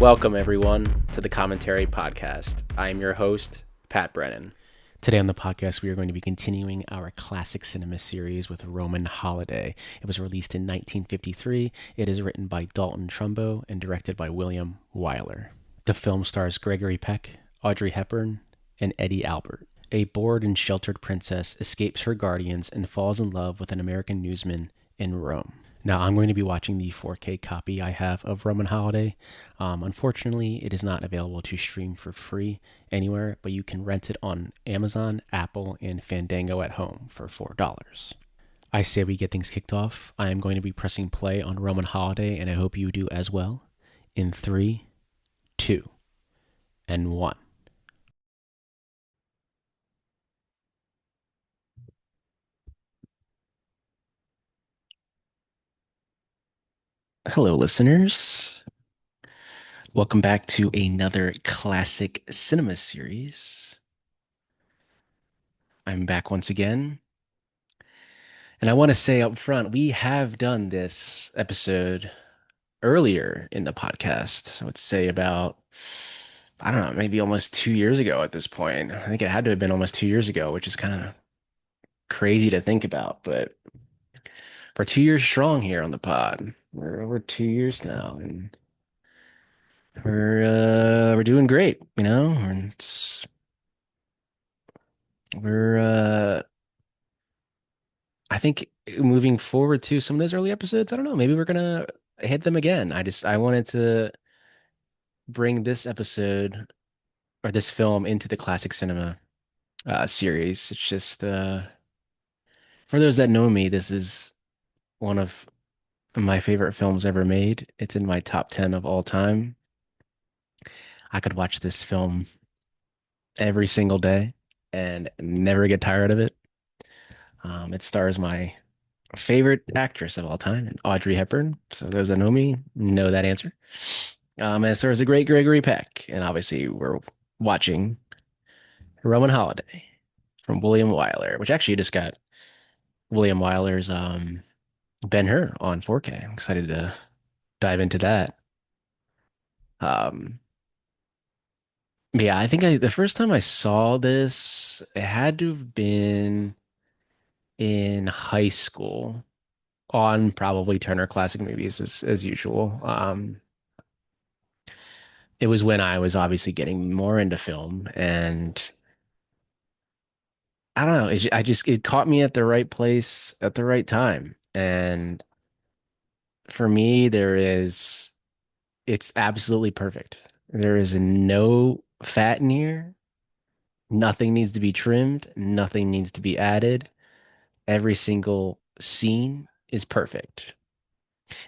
Welcome, everyone, to the Commentary Podcast. I am your host, Pat Brennan. Today on the podcast, we are going to be continuing our classic cinema series with Roman Holiday. It was released in 1953. It is written by Dalton Trumbo and directed by William Wyler. The film stars Gregory Peck, Audrey Hepburn, and Eddie Albert. A bored and sheltered princess escapes her guardians and falls in love with an American newsman in Rome. Now, I'm going to be watching the 4K copy I have of Roman Holiday. Unfortunately, it is not available to stream for free anywhere, but you can rent it on Amazon, Apple, and Fandango at home for $4. I say we get things kicked off. I am going to be pressing play on Roman Holiday, and I hope you do as well. In 3, 2, and 1. Hello, listeners. Welcome back to another classic cinema series. I'm back once again. And I want to say up front, we have done this episode earlier in the podcast. I would say about, I don't know, maybe almost 2 years ago at this point. I think it had to have been almost 2 years ago, which is kind of crazy to think about. But we're 2 years strong here on the pod. We're over 2 years now, and we're doing great, you know? And we're I think moving forward to some of those early episodes, I don't know, maybe we're gonna hit them again. I wanted to bring this episode or this film into the classic cinema series. It's just for those that know me, this is one of my favorite films ever made. It's in my top 10 of all time. I could watch this film every single day and never get tired of it. It stars my favorite actress of all time, Audrey Hepburn. So those that know me know that answer. And it stars the great Gregory Peck, and obviously we're watching Roman Holiday from William Wyler, which actually just got William Wyler's Ben-Hur on 4K. I'm excited to dive into that. Um, but yeah, I think the first time I saw this, it had to have been in high school on probably Turner Classic Movies as usual. It was when I was obviously getting more into film, and I don't know, it caught me at the right place at the right time. And for me, it's absolutely perfect. There is no fat in here. Nothing needs to be trimmed. Nothing needs to be added. Every single scene is perfect.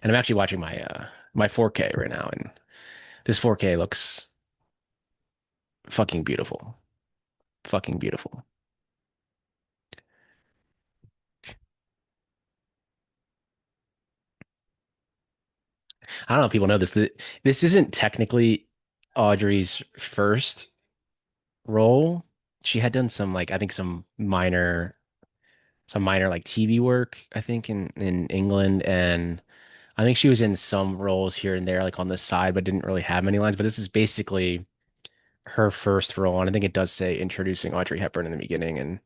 And I'm actually watching my 4K right now, and this 4K looks fucking beautiful. Fucking beautiful. I don't know if people know this. This isn't technically Audrey's first role. She had done some like I think some minor like TV work, I think in England, and I think she was in some roles here and there like on the side but didn't really have many lines, but this is basically her first role, and I think it does say introducing Audrey Hepburn in the beginning, and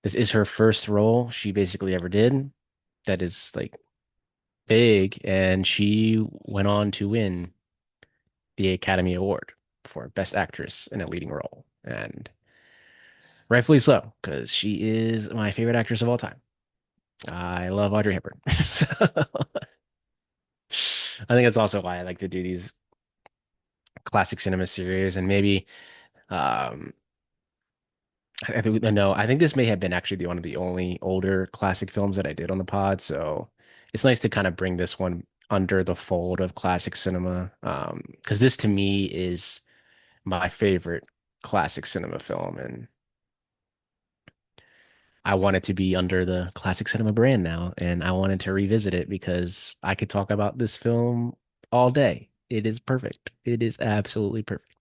this is her first role she basically ever did that is like big, and she went on to win the Academy Award for Best Actress in a Leading Role, and rightfully so because she is my favorite actress of all time. I love Audrey Hepburn. So I think that's also why I like to do these classic cinema series, and maybe um I think no, I think this may have been actually one of the only older classic films that I did on the pod, so it's nice to kind of bring this one under the fold of classic cinema, because this to me is my favorite classic cinema film, and I want it to be under the classic cinema brand now, and I wanted to revisit it because I could talk about this film all day. It is perfect. It is absolutely perfect.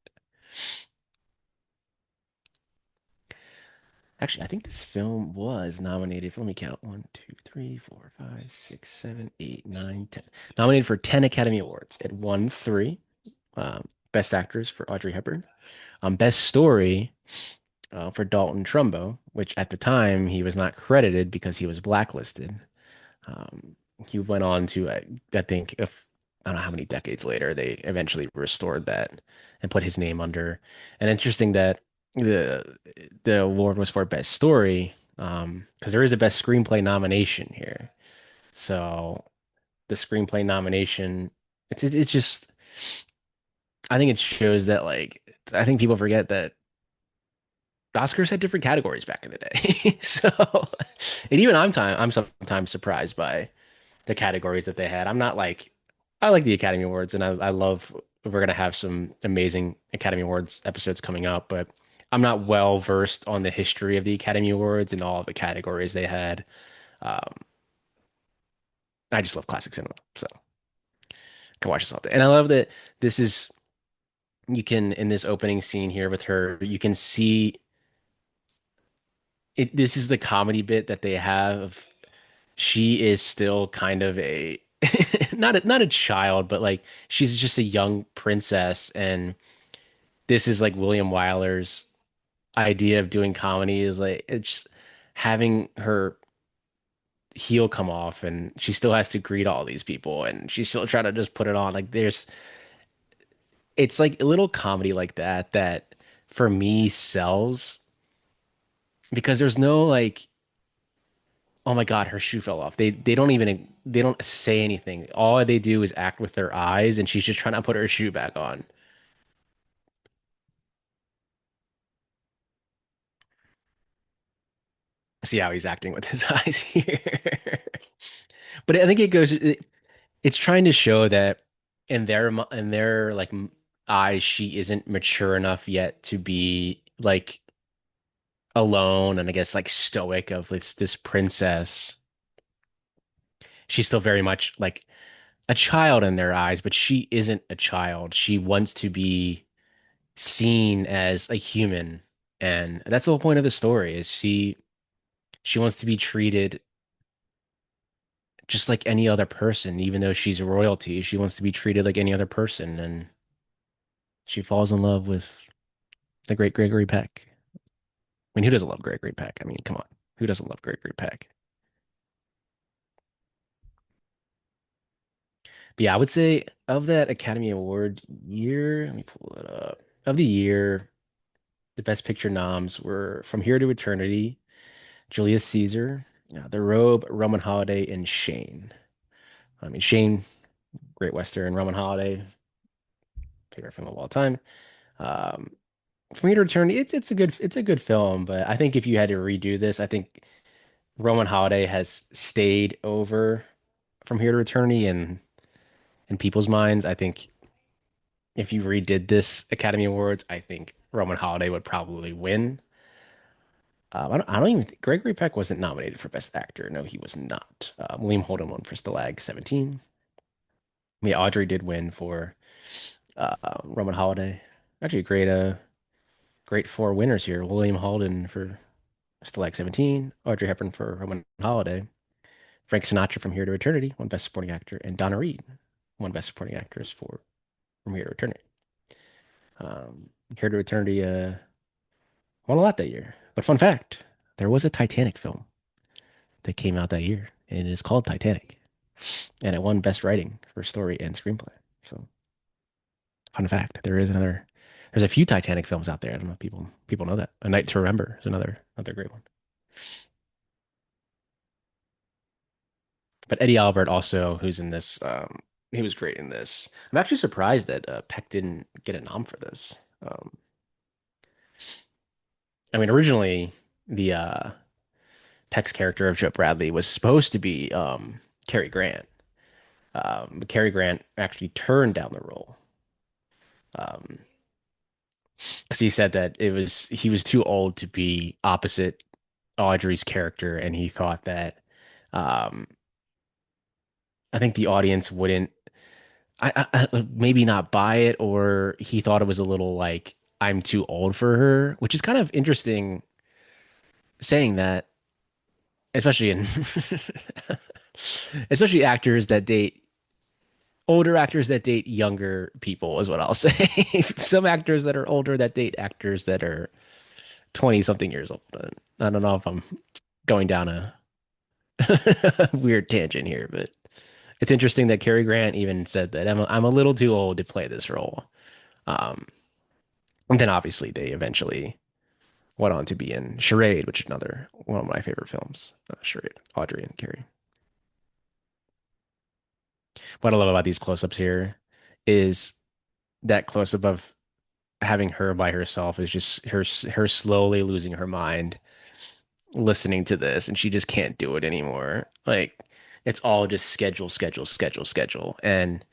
Actually, I think this film was nominated for, let me count, one, two, three, four, five, six, seven, eight, nine, 10. Nominated for 10 Academy Awards. It won three. Best actors for Audrey Hepburn. Best story for Dalton Trumbo, which at the time he was not credited because he was blacklisted. Um, he went on to, I think, if I don't know how many decades later, they eventually restored that and put his name under. And interesting that the the award was for best story, because there is a best screenplay nomination here. So the screenplay nomination, it's just I think it shows that like I think people forget that the Oscars had different categories back in the day. So, and even I'm sometimes surprised by the categories that they had. I'm not like I like the Academy Awards and I love we're gonna have some amazing Academy Awards episodes coming up, but I'm not well versed on the history of the Academy Awards and all of the categories they had. Um, I just love classic cinema, so I can watch this all day. And I love that this is you can in this opening scene here with her, you can see it. This is the comedy bit that they have. She is still kind of a not a child, but like she's just a young princess, and this is like William Wyler's idea of doing comedy is like it's having her heel come off, and she still has to greet all these people, and she's still trying to just put it on. Like it's like a little comedy like that that for me sells because there's no like oh my God, her shoe fell off. They don't say anything. All they do is act with their eyes, and she's just trying to put her shoe back on. See how he's acting with his eyes here. But I think it's trying to show that in their like eyes, she isn't mature enough yet to be like alone and I guess like stoic of this princess. She's still very much like a child in their eyes, but she isn't a child. She wants to be seen as a human. And that's the whole point of the story is she wants to be treated just like any other person, even though she's royalty. She wants to be treated like any other person. And she falls in love with the great Gregory Peck. I mean, who doesn't love Gregory Peck? I mean, come on. Who doesn't love Gregory Peck? But yeah, I would say of that Academy Award year, let me pull it up. Of the year, the Best Picture noms were From Here to Eternity, Julius Caesar, The Robe, Roman Holiday, and Shane. I mean, Shane, Great Western, Roman Holiday, favorite film of all time. Um, From Here to Eternity, it's a good film, but I think if you had to redo this, I think Roman Holiday has stayed over From Here to Eternity and in people's minds. I think if you redid this Academy Awards, I think Roman Holiday would probably win. I don't even think Gregory Peck wasn't nominated for Best Actor. No, he was not. William Holden won for Stalag 17. Yeah, Audrey did win for Roman Holiday. Actually, great four winners here. William Holden for Stalag 17, Audrey Hepburn for Roman Holiday, Frank Sinatra from Here to Eternity won Best Supporting Actor, and Donna Reed won Best Supporting Actress for From Here to Eternity. Here to Eternity won a lot that year. But fun fact, there was a Titanic film that came out that year, and it is called Titanic, and it won Best Writing for Story and Screenplay. So, fun fact, there's a few Titanic films out there. I don't know if people know that. A Night to Remember is another great one. But Eddie Albert also, who's in this, he was great in this. I'm actually surprised that Peck didn't get a nom for this. I mean, originally the Peck's character of Joe Bradley was supposed to be Cary Grant. But Cary Grant actually turned down the role um, because he said that he was too old to be opposite Audrey's character, and he thought that um, I think the audience wouldn't maybe not buy it, or he thought it was a little like I'm too old for her, which is kind of interesting saying that, especially in especially actors that date older actors that date younger people is what I'll say. Some actors that are older that date actors that are 20 something years old. I don't know if I'm going down a weird tangent here, but it's interesting that Cary Grant even said that I'm a little too old to play this role. Um, and then obviously they eventually went on to be in Charade, which is another one of my favorite films. Charade, Audrey and Cary. What I love about these close-ups here is that close-up of having her by herself is just her slowly losing her mind listening to this, and she just can't do it anymore. Like it's all just schedule, schedule, schedule, schedule, and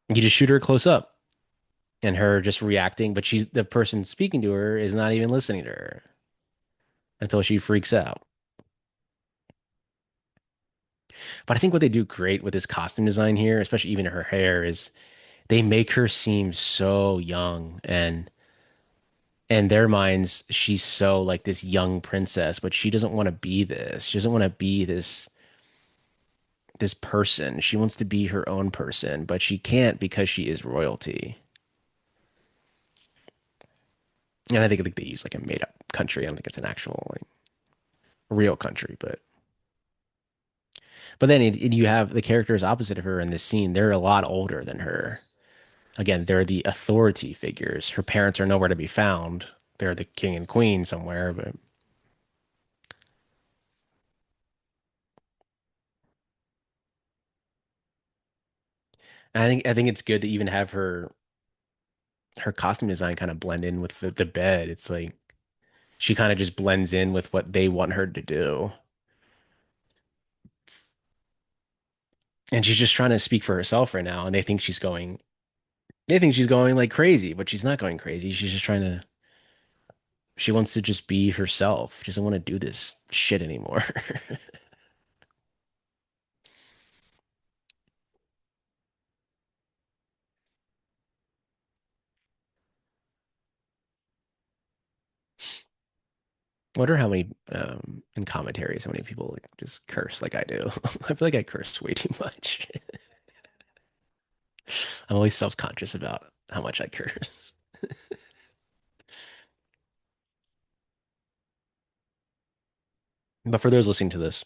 you just shoot her close up and her just reacting, but she's the person speaking to her is not even listening to her until she freaks out. But I think what they do great with this costume design here, especially even her hair, is they make her seem so young and in their minds, she's so like this young princess, but she doesn't want to be this. She doesn't want to be this person. She wants to be her own person, but she can't because she is royalty. And I think like they use like a made up country. I don't think it's an actual like real country, but then you have the characters opposite of her in this scene. They're a lot older than her. Again, they're the authority figures. Her parents are nowhere to be found. They're the king and queen somewhere, but I think it's good to even have her costume design kind of blend in with the bed. It's like she kind of just blends in with what they want her to do. And she's just trying to speak for herself right now. And they think she's going like crazy, but she's not going crazy. She's just she wants to just be herself. She doesn't want to do this shit anymore. Wonder how many, in commentaries, how many people like, just curse like I do. I feel like I curse way too much. I'm always self-conscious about how much I curse. But for those listening to this,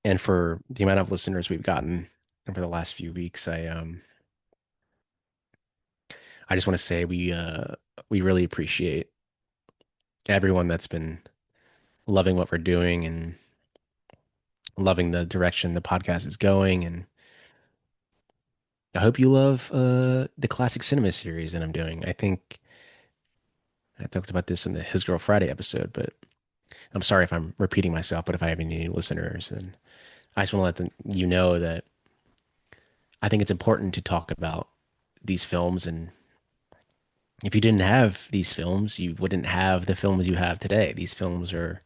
and for the amount of listeners we've gotten over the last few weeks, I just want to say we really appreciate everyone that's been loving what we're doing and loving the direction the podcast is going. And I hope you love the classic cinema series that I'm doing. I think I talked about this in the His Girl Friday episode, but I'm sorry if I'm repeating myself. But if I have any new listeners, then I just want to let you know that I think it's important to talk about these films. And if you didn't have these films, you wouldn't have the films you have today. These films are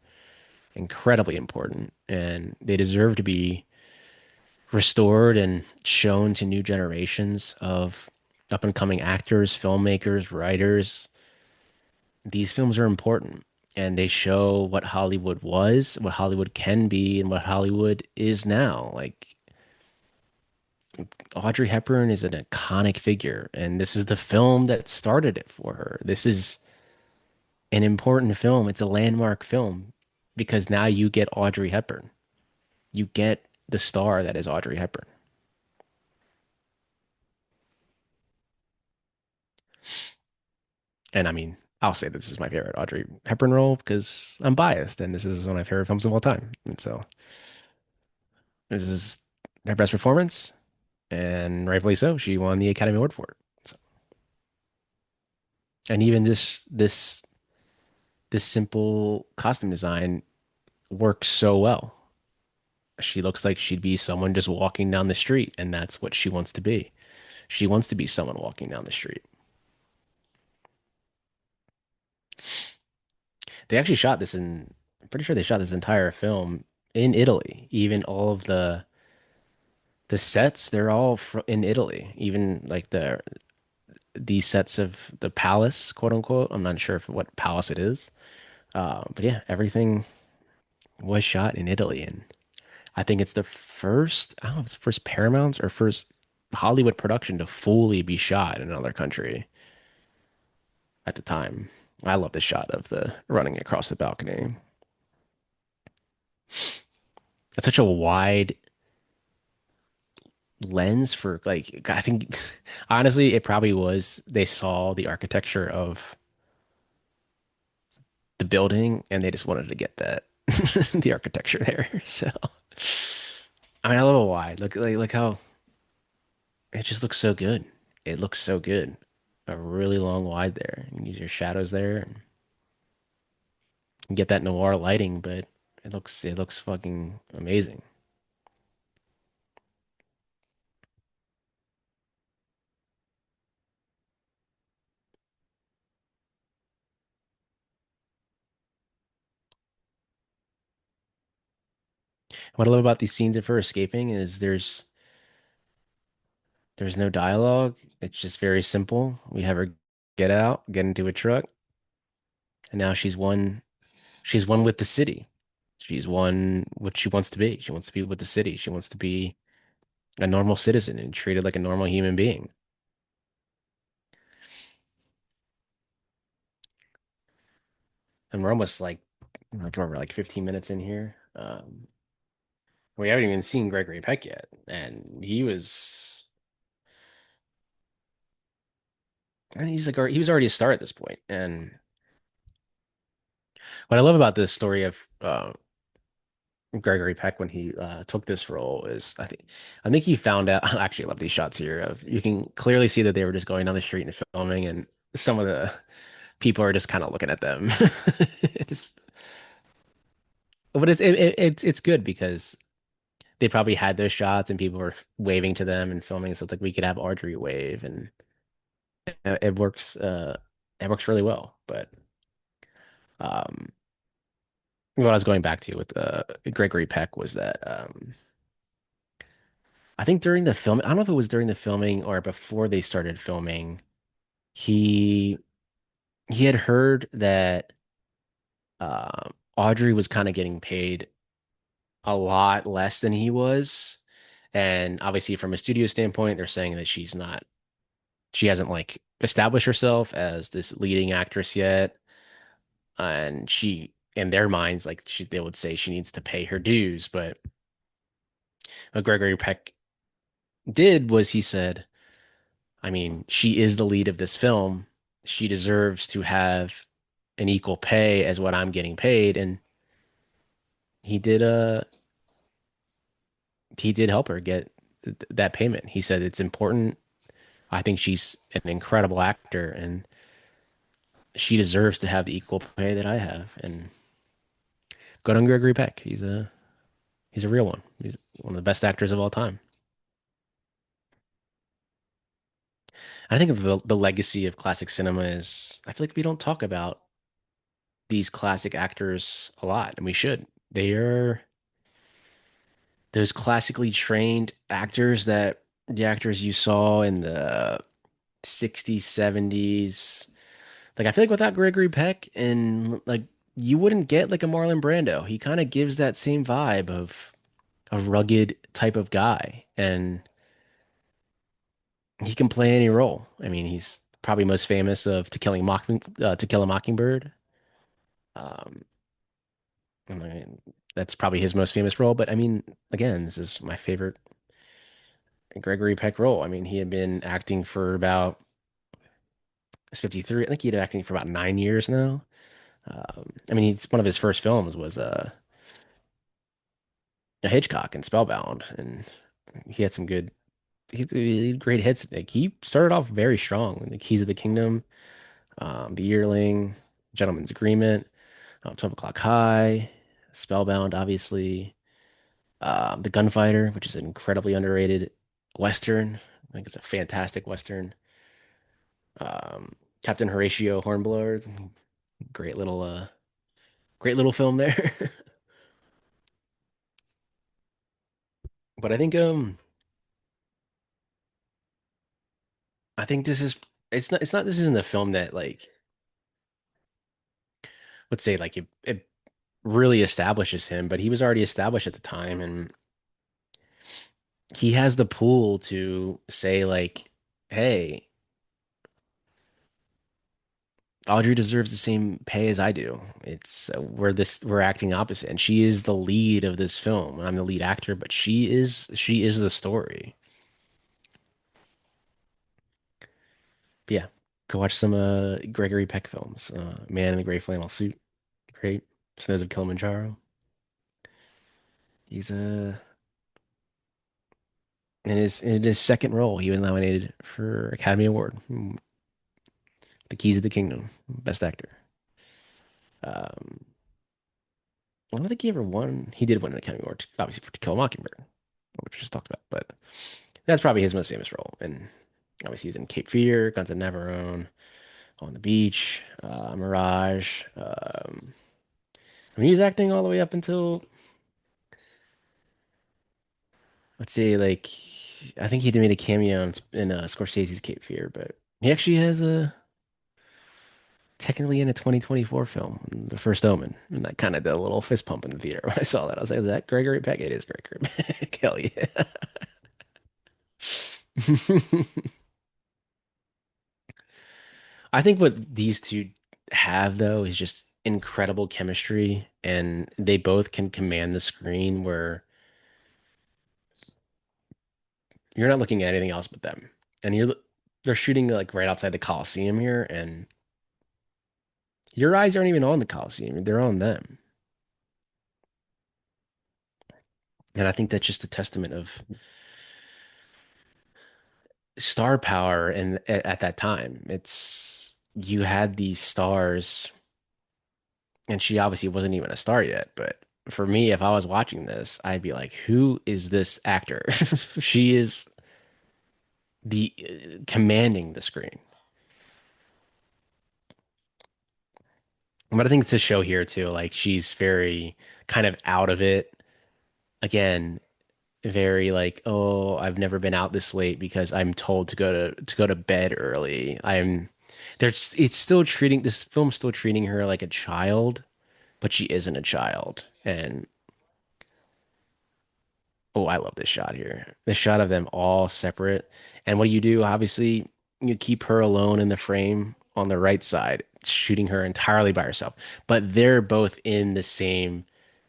incredibly important and they deserve to be restored and shown to new generations of up and coming actors, filmmakers, writers. These films are important and they show what Hollywood was, what Hollywood can be, and what Hollywood is now. Like Audrey Hepburn is an iconic figure, and this is the film that started it for her. This is an important film. It's a landmark film because now you get Audrey Hepburn. You get the star that is Audrey Hepburn. And I mean, I'll say this is my favorite Audrey Hepburn role because I'm biased, and this is one of my favorite films of all time. And so this is her best performance, and rightfully so. She won the Academy Award for it. So, and even this simple costume design works so well. She looks like she'd be someone just walking down the street, and that's what she wants to be. She wants to be someone walking down the street. They actually shot this in, I'm pretty sure they shot this entire film in Italy. Even all of the sets, they're all in Italy. Even like these sets of the palace, quote unquote. I'm not sure if what palace it is. But yeah, everything was shot in Italy, and I think it's the first. I don't know if it's the first Paramount or first Hollywood production to fully be shot in another country at the time. I love the shot of the running across the balcony. It's such a wide lens for like I think honestly it probably was they saw the architecture of the building and they just wanted to get that the architecture there. So I mean I love it wide. Look how it just looks so good. It looks so good. A really long wide there. You can use your shadows there and get that noir lighting, but it looks fucking amazing. What I love about these scenes of her escaping is there's no dialogue. It's just very simple. We have her get out, get into a truck, and now she's one with the city. She's one what she wants to be. She wants to be with the city. She wants to be a normal citizen and treated like a normal human being. And we're almost I can remember like 15 minutes in here. We haven't even seen Gregory Peck yet, and he's like he was already a star at this point. And what I love about this story of Gregory Peck when he took this role is I think he found out. I actually love these shots here. Of you can clearly see that they were just going down the street and filming, and some of the people are just kind of looking at them. It's, but it's good because they probably had those shots and people were waving to them and filming. So it's like we could have Audrey wave, and it works. It works really well. But um, what I was going back to with Gregory Peck was that I think during the film, I don't know if it was during the filming or before they started filming, he he had heard that Audrey was kind of getting paid a lot less than he was. And obviously from a studio standpoint, they're saying that she hasn't like established herself as this leading actress yet. And in their minds, they would say she needs to pay her dues. But what Gregory Peck did was he said, I mean, she is the lead of this film. She deserves to have an equal pay as what I'm getting paid. And he did he did help her get that payment. He said it's important. I think she's an incredible actor and she deserves to have the equal pay that I have. And good on Gregory Peck. He's a real one. He's one of the best actors of all time. I think of the legacy of classic cinema is I feel like we don't talk about these classic actors a lot, and we should. They are those classically trained actors that the actors you saw in the 60s, 70s. Like I feel like without Gregory Peck and like you wouldn't get like a Marlon Brando. He kind of gives that same vibe of a rugged type of guy and he can play any role. I mean, he's probably most famous of To Kill a Mockingbird. Um, I mean, that's probably his most famous role, but I mean, again, this is my favorite Gregory Peck role. I mean, he had been acting for about he's 53. I think he'd been acting for about 9 years now. I mean, he's one of his first films was a Hitchcock and Spellbound, and he had some he had great hits. Like he started off very strong. The Keys of the Kingdom, The Yearling, Gentleman's Agreement, 12 O'Clock High, Spellbound, obviously, The Gunfighter, which is an incredibly underrated Western. I think it's a fantastic Western. Um, Captain Horatio Hornblower, great little great little film there. But I think this is it's not this isn't a film that like let's say like it really establishes him, but he was already established at the time and he has the pull to say like, "Hey, Audrey deserves the same pay as I do. It's we're acting opposite, and she is the lead of this film, and I'm the lead actor, but she is the story." But yeah, go watch some Gregory Peck films. Man in the Gray Flannel Suit, great. Snows of Kilimanjaro. He's in his second role, he was nominated for Academy Award, The Keys of the Kingdom, Best Actor. Um, I don't think he ever won. He did win an Academy Award, obviously for To Kill a Mockingbird, which we just talked about, but that's probably his most famous role. And obviously he's in Cape Fear, Guns of Navarone, On the Beach, Mirage. I mean, he was acting all the way up until, let's say, like, I think he made a cameo in Scorsese's Cape Fear, but he actually has a technically in a 2024 film, The First Omen. And I kind of did a little fist pump in the theater when I saw that. I was like, is that Gregory Peck? It is Gregory Peck. Hell yeah. I think what these two have, though, is just incredible chemistry, and they both can command the screen where you're not looking at anything else but them. And they're shooting like right outside the Coliseum here, and your eyes aren't even on the Coliseum, they're on them. And I think that's just a testament of star power and at that time. It's you had these stars, and she obviously wasn't even a star yet, but for me, if I was watching this, I'd be like, who is this actor? She is the commanding the screen. But I think it's a show here too. Like she's very kind of out of it. Again, very like, oh, I've never been out this late because I'm told to go to bed early. It's still treating this film's still treating her like a child, but she isn't a child. And oh, I love this shot here. The shot of them all separate. And what do? Obviously, you keep her alone in the frame on the right side, shooting her entirely by herself. But they're both in the same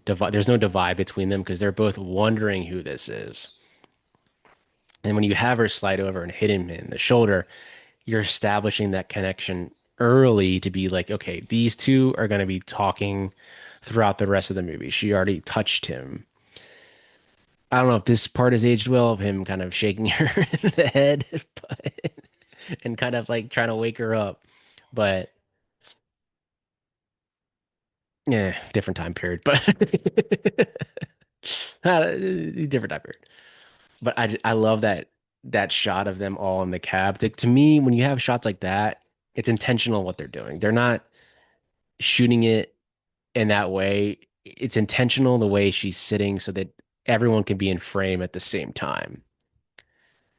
divide. There's no divide between them because they're both wondering who this is. And when you have her slide over and hit him in the shoulder, you're establishing that connection early to be like, okay, these two are going to be talking throughout the rest of the movie. She already touched him. I don't know if this part has aged well of him kind of shaking her in the head, but and kind of like trying to wake her up. But yeah, different time period, but different time period. But I love that shot of them all in the cab. To me, when you have shots like that, it's intentional what they're doing. They're not shooting it in that way. It's intentional the way she's sitting so that everyone can be in frame at the same time.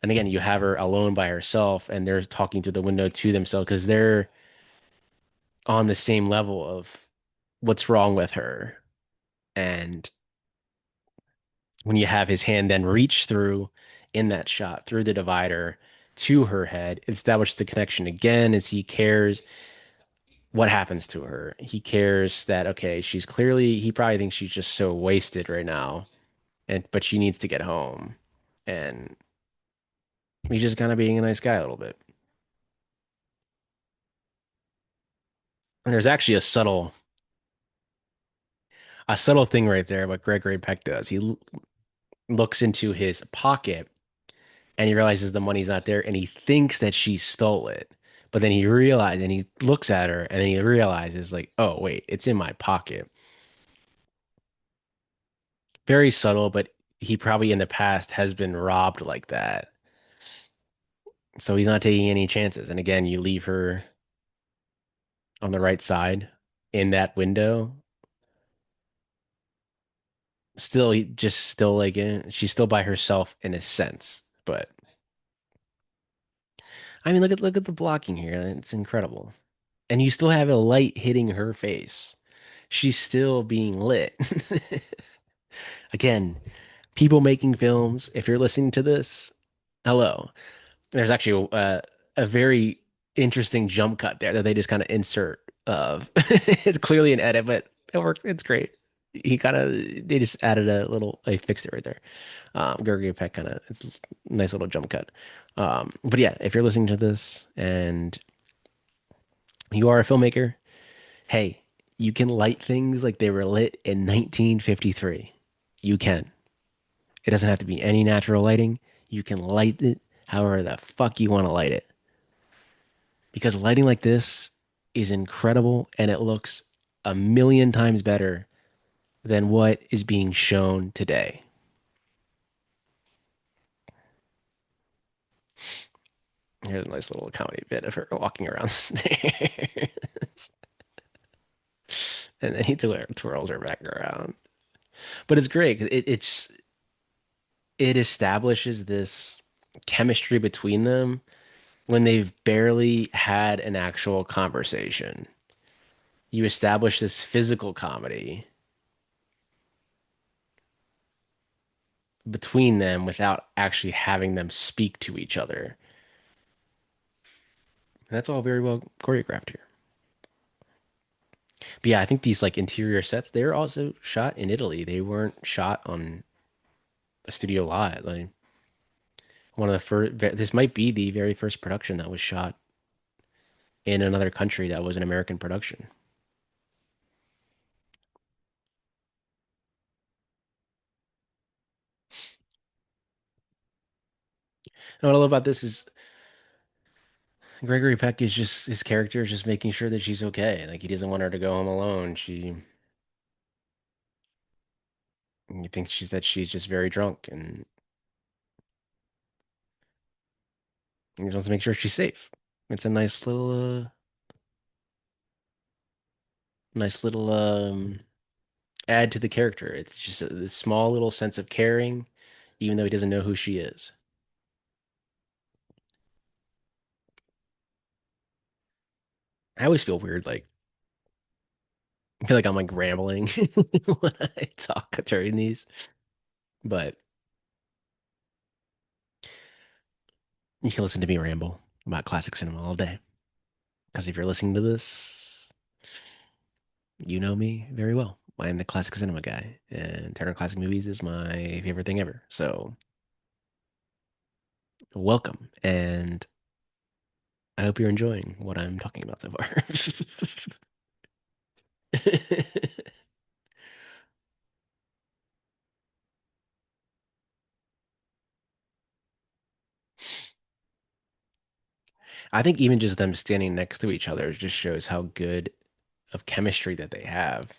And again, you have her alone by herself and they're talking through the window to themselves because they're on the same level of what's wrong with her. And when you have his hand then reach through in that shot through the divider to her head, it establishes the connection again as he cares what happens to her. He cares that, okay, he probably thinks she's just so wasted right now, but she needs to get home. And he's just kind of being a nice guy a little bit. And there's actually a subtle thing right there what Gregory Peck does. He looks into his pocket and he realizes the money's not there and he thinks that she stole it. But then he looks at her and then he realizes like, oh wait, it's in my pocket. Very subtle, but he probably in the past has been robbed like that. So he's not taking any chances. And again, you leave her on the right side in that window. Still, just still like she's still by herself in a sense. But I mean, look at the blocking here. It's incredible. And you still have a light hitting her face. She's still being lit. Again, People making films, if you're listening to this, hello. There's actually a very interesting jump cut there that they just kind of insert of it's clearly an edit, but it works. It's great. He kind of they just added a little they fixed it right there. Gregory Peck kind of it's a nice little jump cut. But yeah, if you're listening to this and you are a filmmaker, hey, you can light things like they were lit in 1953. You can. It doesn't have to be any natural lighting. You can light it however the fuck you want to light it. Because lighting like this is incredible and it looks a million times better than what is being shown today. Here's a nice little comedy bit of her walking around the stairs. And then he twirls her back around. But it's great. It establishes this chemistry between them when they've barely had an actual conversation. You establish this physical comedy between them without actually having them speak to each other. That's all very well choreographed here. But yeah, I think these like interior sets, they're also shot in Italy. They weren't shot on a studio lot. Like one of the first, this might be the very first production that was shot in another country that was an American production. And what I love about this is Gregory Peck is just his character is just making sure that she's okay. Like he doesn't want her to go home alone. He thinks she's just very drunk and he just wants to make sure she's safe. It's a nice little add to the character. It's just this small little sense of caring, even though he doesn't know who she is. I always feel weird, like I feel like I'm like rambling when I talk during these, but you can listen to me ramble about classic cinema all day. Because if you're listening to this, you know me very well. I am the classic cinema guy, and Turner Classic Movies is my favorite thing ever. So welcome, and I hope you're enjoying what I'm talking about so far. I think even just them standing next to each other just shows how good of chemistry that they have.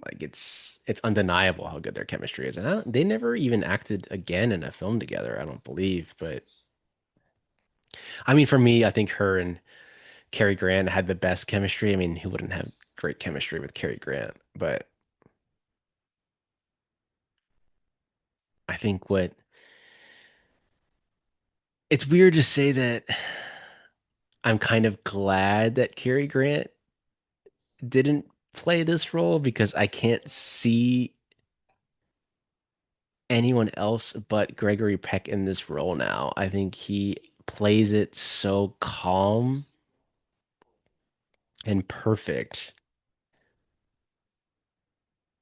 Like it's undeniable how good their chemistry is, and they never even acted again in a film together. I don't believe, but I mean, for me, I think her and Cary Grant had the best chemistry. I mean, who wouldn't have great chemistry with Cary Grant? But I think what it's weird to say that I'm kind of glad that Cary Grant didn't play this role because I can't see anyone else but Gregory Peck in this role now. I think he plays it so calm and perfect,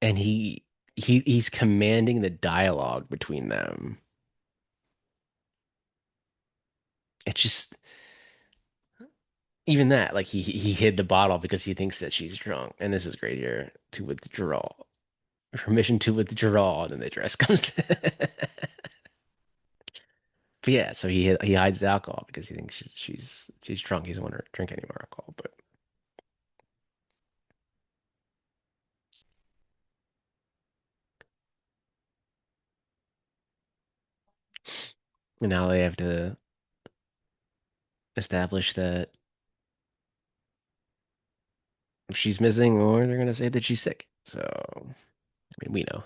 and he's commanding the dialogue between them. It's just even that, like he hid the bottle because he thinks that she's drunk, and this is great here to withdraw permission to withdraw, and then the dress comes. But yeah, so he hides the alcohol because he thinks she's drunk. He doesn't want her to drink any more alcohol. But and now they have to establish that if she's missing, or they're gonna say that she's sick. So I mean, we know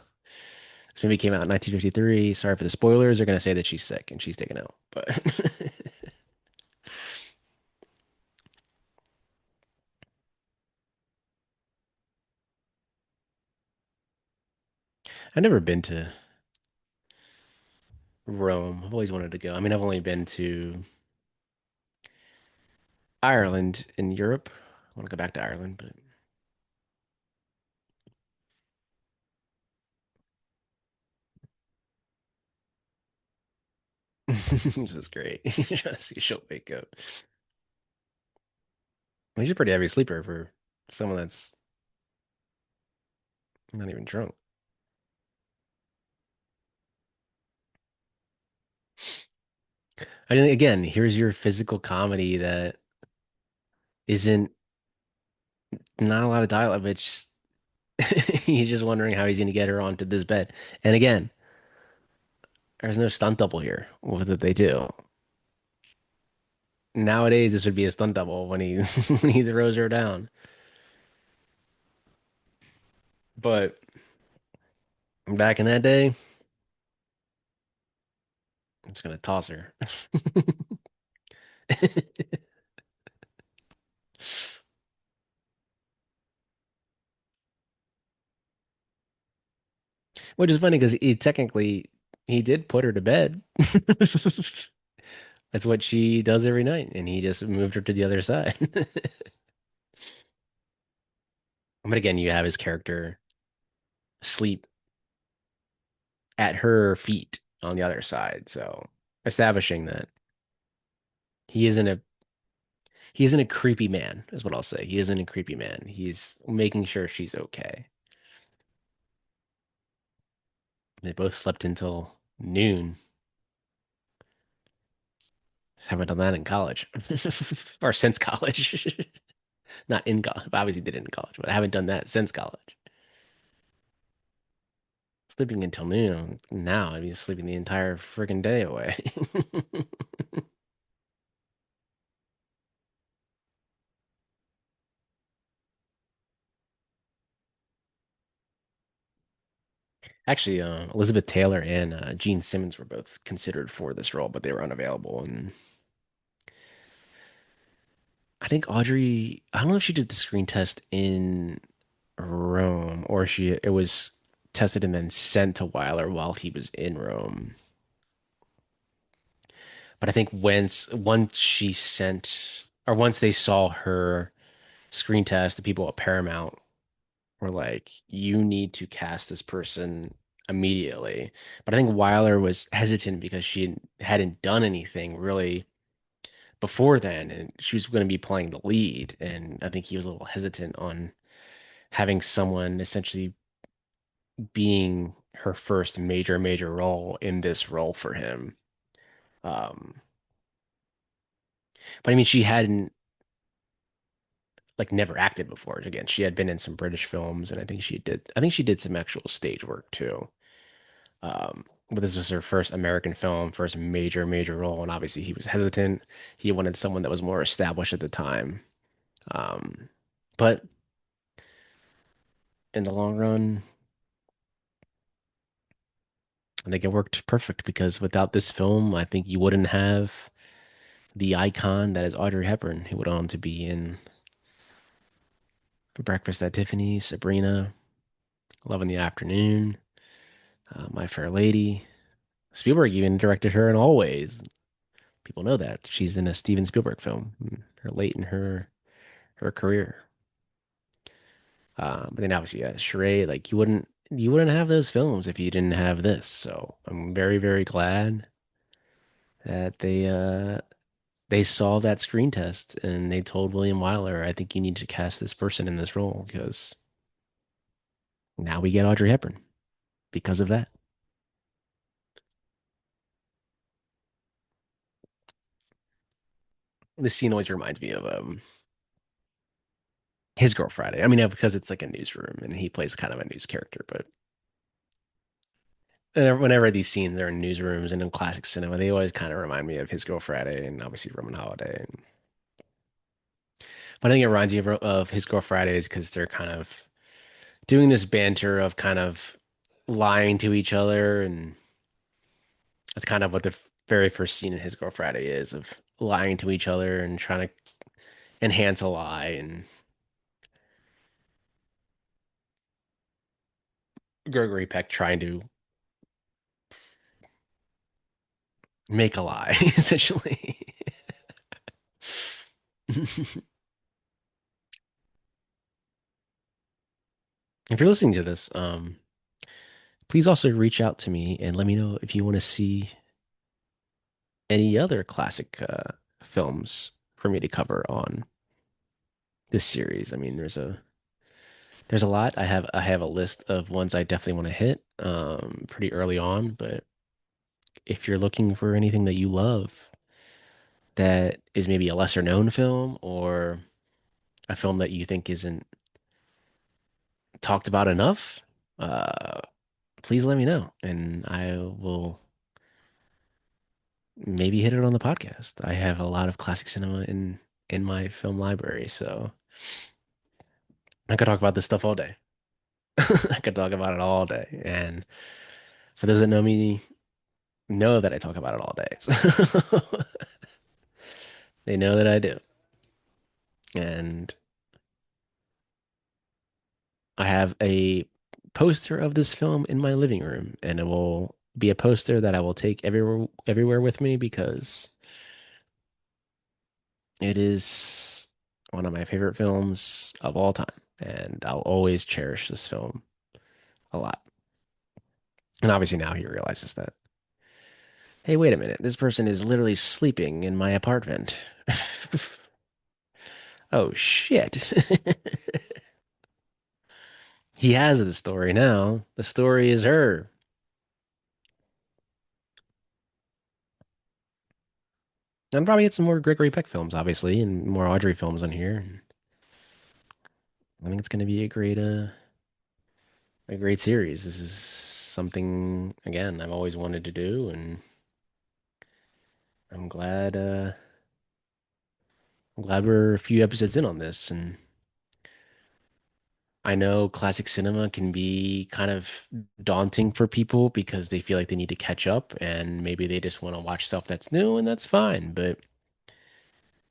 this movie came out in 1953. Sorry for the spoilers. They're gonna say that she's sick and she's taken out. But I've never been to Rome. I've always wanted to go. I mean, I've only been to Ireland in Europe. I want to go back to Ireland, but this is great. Trying to see a show wake up. Well, he's a pretty heavy sleeper for someone that's not even drunk. I mean, again, here's your physical comedy that isn't not a lot of dialogue, but just he's just wondering how he's going to get her onto this bed. And again, there's no stunt double here. What did they do? Nowadays, this would be a stunt double when he when he throws her down. But back in that day, I'm just gonna toss her. Which is funny because he technically he did put her to bed. That's what she does every night, and he just moved her to the other side. But again, you have his character sleep at her feet on the other side, so establishing that he isn't a he isn't a creepy man, is what I'll say. He isn't a creepy man. He's making sure she's okay. They both slept until noon. Haven't done that in college or since college. Not in college. Obviously did it in college, but I haven't done that since college. Sleeping until noon. Now I'd be sleeping the entire friggin' day away. Actually, Elizabeth Taylor and Gene Simmons were both considered for this role, but they were unavailable. And I think Audrey, I don't know if she did the screen test in Rome or she it was tested and then sent to Weiler while he was in Rome. But I think once she sent or once they saw her screen test, the people at Paramount were like, you need to cast this person immediately. But I think Weiler was hesitant because she hadn't done anything really before then, and she was going to be playing the lead. And I think he was a little hesitant on having someone essentially being her first major role in this role for him. Um, but I mean, she hadn't like never acted before. Again, she had been in some British films, and I think she did some actual stage work too. But this was her first American film, first major role, and obviously he was hesitant. He wanted someone that was more established at the time. Um, but in the long run, I think it worked perfect because without this film, I think you wouldn't have the icon that is Audrey Hepburn, who went on to be in Breakfast at Tiffany's, Sabrina, Love in the Afternoon, My Fair Lady. Spielberg even directed her in Always. People know that she's in a Steven Spielberg film, her late in her career. But then obviously, yeah, Charade, like you wouldn't have those films if you didn't have this. So I'm very glad that they saw that screen test and they told William Wyler, I think you need to cast this person in this role because now we get Audrey Hepburn because of that. This scene always reminds me of His Girl Friday. I mean, because it's like a newsroom and he plays kind of a news character, but whenever these scenes are in newsrooms and in classic cinema, they always kind of remind me of His Girl Friday and obviously Roman Holiday. But I think it reminds me of His Girl Fridays because they're kind of doing this banter of kind of lying to each other, and that's kind of what the very first scene in His Girl Friday is of lying to each other and trying to enhance a lie. And Gregory Peck trying to make a lie, essentially. If you're listening to this, please also reach out to me and let me know if you want to see any other classic films for me to cover on this series. I mean, there's a lot. I have a list of ones I definitely want to hit pretty early on, but if you're looking for anything that you love that is maybe a lesser known film or a film that you think isn't talked about enough, uh, please let me know and I will maybe hit it on the podcast. I have a lot of classic cinema in my film library, so I could talk about this stuff all day. I could talk about it all day. And for those that know me, know that I talk about it all day. So they know that I do. And I have a poster of this film in my living room, and it will be a poster that I will take everywhere with me because it is one of my favorite films of all time, and I'll always cherish this film a lot. And obviously now he realizes that, hey, wait a minute, this person is literally sleeping in my apartment. Oh shit. He has the story now. The story is her. And probably get some more Gregory Peck films, obviously, and more Audrey films on here. I think it's going to be a great series. This is something again I've always wanted to do, and I'm glad we're a few episodes in on this. And I know classic cinema can be kind of daunting for people because they feel like they need to catch up, and maybe they just want to watch stuff that's new, and that's fine. But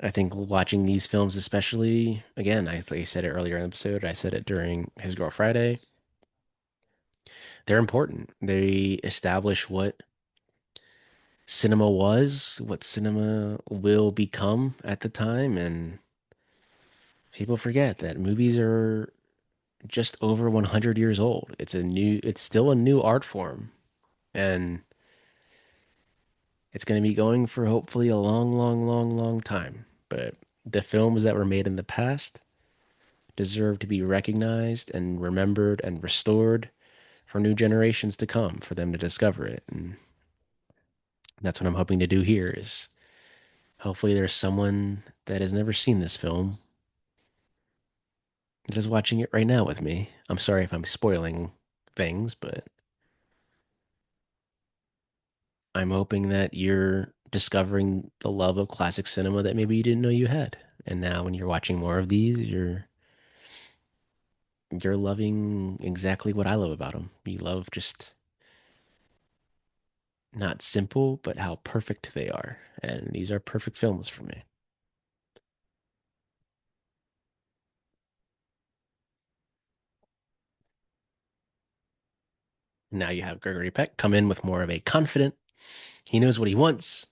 I think watching these films, especially, again, I said it earlier in the episode, I said it during His Girl Friday, they're important. They establish what cinema was, what cinema will become at the time, and people forget that movies are just over 100 years old. It's still a new art form, and it's going to be going for hopefully a long, long, long, long time. But the films that were made in the past deserve to be recognized and remembered and restored for new generations to come, for them to discover it. And that's what I'm hoping to do here is hopefully there's someone that has never seen this film that is watching it right now with me. I'm sorry if I'm spoiling things, but I'm hoping that you're discovering the love of classic cinema that maybe you didn't know you had. And now when you're watching more of these, you're loving exactly what I love about them. You love just not simple, but how perfect they are. And these are perfect films for me. Now you have Gregory Peck come in with more of a confident, he knows what he wants.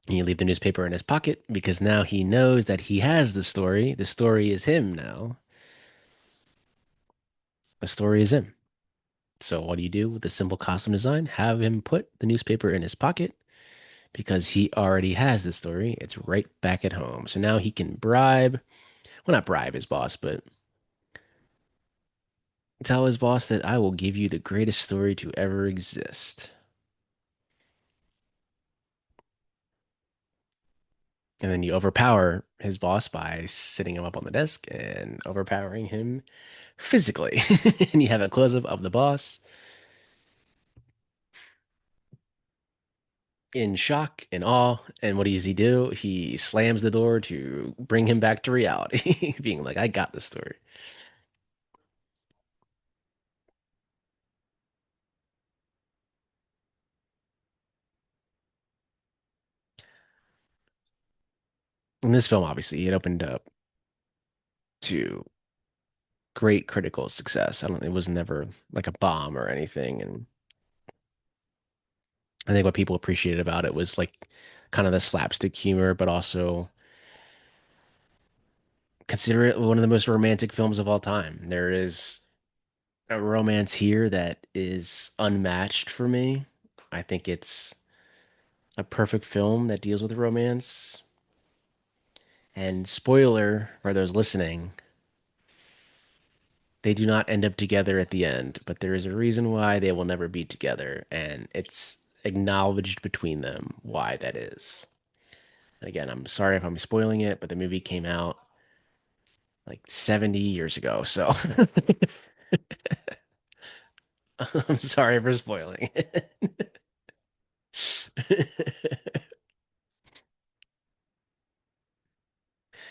And you leave the newspaper in his pocket because now he knows that he has the story. The story is him now. The story is him. So what do you do with the simple costume design? Have him put the newspaper in his pocket because he already has the story. It's right back at home. So now he can well, not bribe his boss, but tell his boss that I will give you the greatest story to ever exist. And then you overpower his boss by sitting him up on the desk and overpowering him physically. And you have a close up of the boss in shock and awe. And what does he do? He slams the door to bring him back to reality, being like, I got this story. In this film, obviously, it opened up to great critical success. I don't, it was never like a bomb or anything. And I think what people appreciated about it was like kind of the slapstick humor, but also consider it one of the most romantic films of all time. There is a romance here that is unmatched for me. I think it's a perfect film that deals with romance. And spoiler for those listening, they do not end up together at the end, but there is a reason why they will never be together, and it's acknowledged between them why that is. And again, I'm sorry if I'm spoiling it, but the movie came out like 70 years ago, so I'm sorry for spoiling it.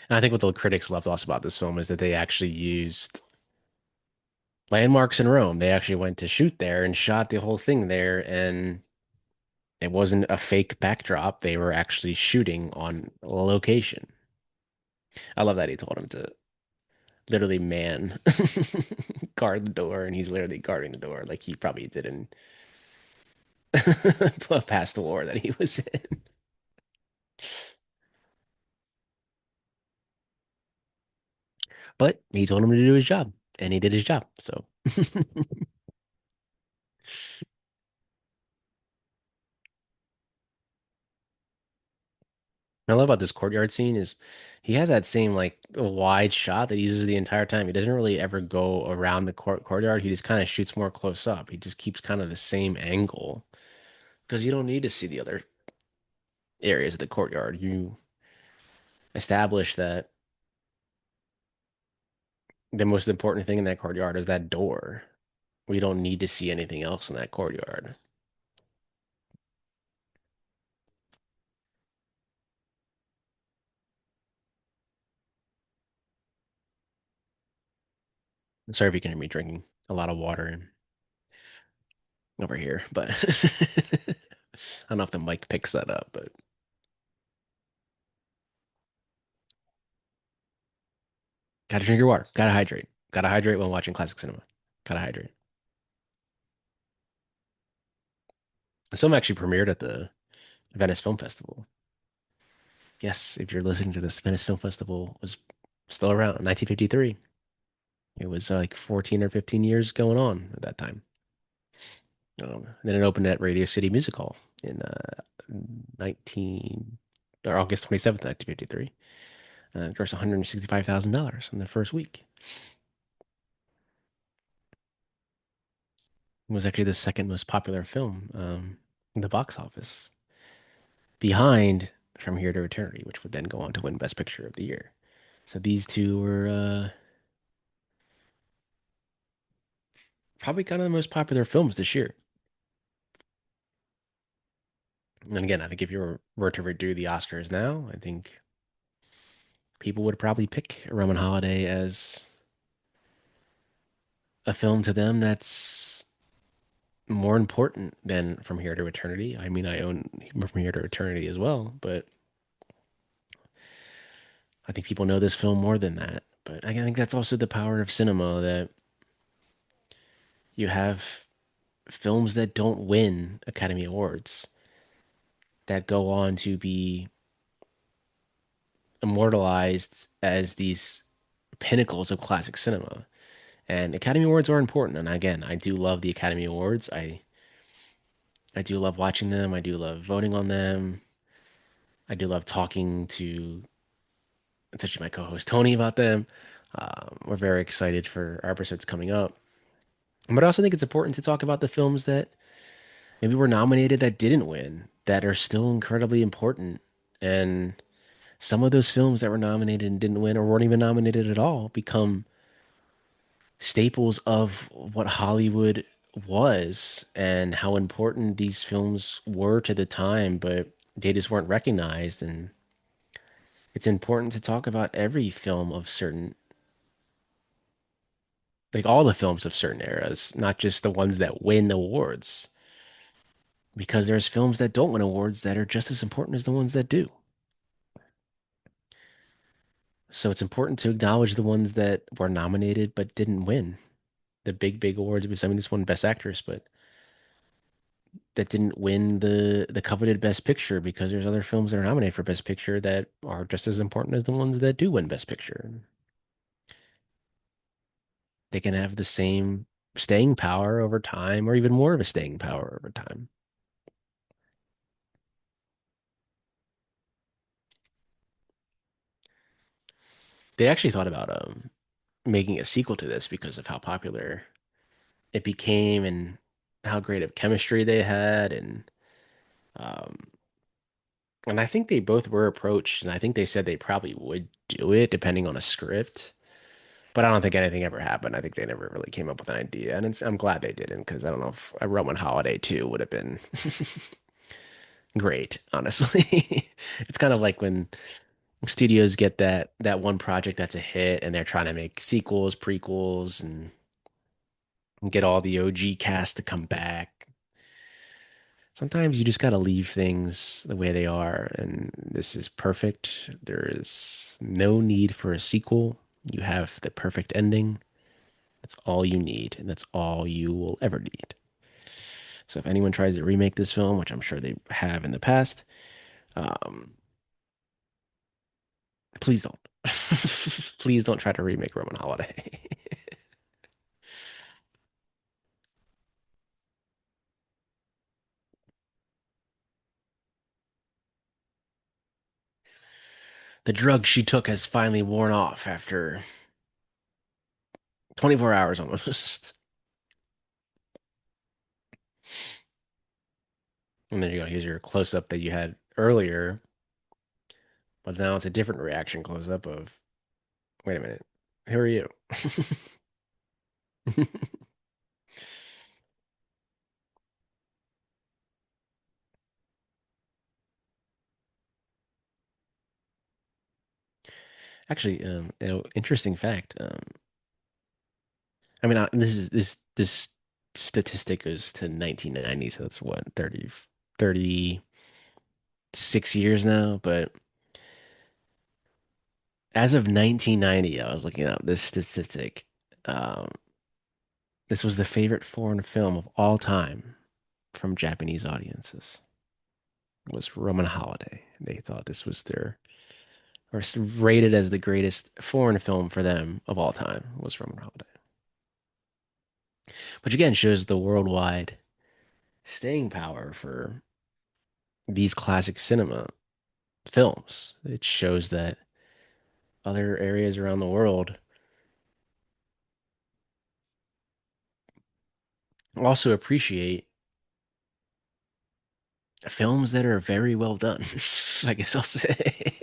And I think what the critics loved also about this film is that they actually used landmarks in Rome. They actually went to shoot there and shot the whole thing there, and it wasn't a fake backdrop. They were actually shooting on location. I love that he told him to literally man guard the door, and he's literally guarding the door like he probably did in past the war that he was in. But he told him to do his job, and he did his job. So I love about this courtyard scene is he has that same like wide shot that he uses the entire time. He doesn't really ever go around the courtyard. He just kind of shoots more close up. He just keeps kind of the same angle because you don't need to see the other areas of the courtyard. You establish that the most important thing in that courtyard is that door. We don't need to see anything else in that courtyard. I'm sorry if you can hear me drinking a lot of water over here, but I don't know if the mic picks that up, but gotta drink your water. Gotta hydrate. Gotta hydrate when watching classic cinema. Gotta hydrate. The film actually premiered at the Venice Film Festival. Yes, if you're listening to this, Venice Film Festival was still around in 1953. It was like 14 or 15 years going on at that time. Then it opened at Radio City Music Hall in 19 or August 27th, 1953. It grossed $165,000 in the first week. It was actually the second most popular film in the box office, behind From Here to Eternity, which would then go on to win Best Picture of the Year. So these two were probably kind of the most popular films this year. And again, I think if you were to redo the Oscars now, I think people would probably pick Roman Holiday as a film to them that's more important than From Here to Eternity. I mean, I own From Here to Eternity as well, but I think people know this film more than that. But I think that's also the power of cinema that you have films that don't win Academy Awards that go on to be immortalized as these pinnacles of classic cinema. And Academy Awards are important. And again, I do love the Academy Awards. I do love watching them. I do love voting on them. I do love talking to especially my co-host Tony about them. We're very excited for our episodes coming up. But I also think it's important to talk about the films that maybe were nominated that didn't win, that are still incredibly important. And some of those films that were nominated and didn't win or weren't even nominated at all become staples of what Hollywood was and how important these films were to the time, but they just weren't recognized. And it's important to talk about every film of certain, like all the films of certain eras, not just the ones that win awards, because there's films that don't win awards that are just as important as the ones that do. So it's important to acknowledge the ones that were nominated but didn't win the big awards. Because I mean, this won Best Actress, but that didn't win the coveted Best Picture because there's other films that are nominated for Best Picture that are just as important as the ones that do win Best Picture. They can have the same staying power over time, or even more of a staying power over time. They actually thought about making a sequel to this because of how popular it became and how great of chemistry they had, um, and I think they both were approached, and I think they said they probably would do it depending on a script. But I don't think anything ever happened. I think they never really came up with an idea, and I'm glad they didn't because I don't know if a Roman Holiday 2 would have been great, honestly. It's kind of like when studios get that one project that's a hit and they're trying to make sequels, prequels, and get all the OG cast to come back. Sometimes you just got to leave things the way they are, and this is perfect. There is no need for a sequel. You have the perfect ending. That's all you need, and that's all you will ever need. So if anyone tries to remake this film, which I'm sure they have in the past, um, please don't. Please don't try to remake Roman Holiday. The drug she took has finally worn off after 24 hours almost. And there you go. Here's your close up that you had earlier, but now it's a different reaction close up of, wait a minute, who are you? Actually, interesting fact. I mean, this statistic goes to 1990, so that's what, 36 years now. But as of 1990, I was looking up this statistic. Um, this was the favorite foreign film of all time from Japanese audiences was Roman Holiday. They thought this was their, or rated as the greatest foreign film for them of all time was Roman Holiday. Which again shows the worldwide staying power for these classic cinema films. It shows that other areas around the world also appreciate films that are very well done. I guess I'll say.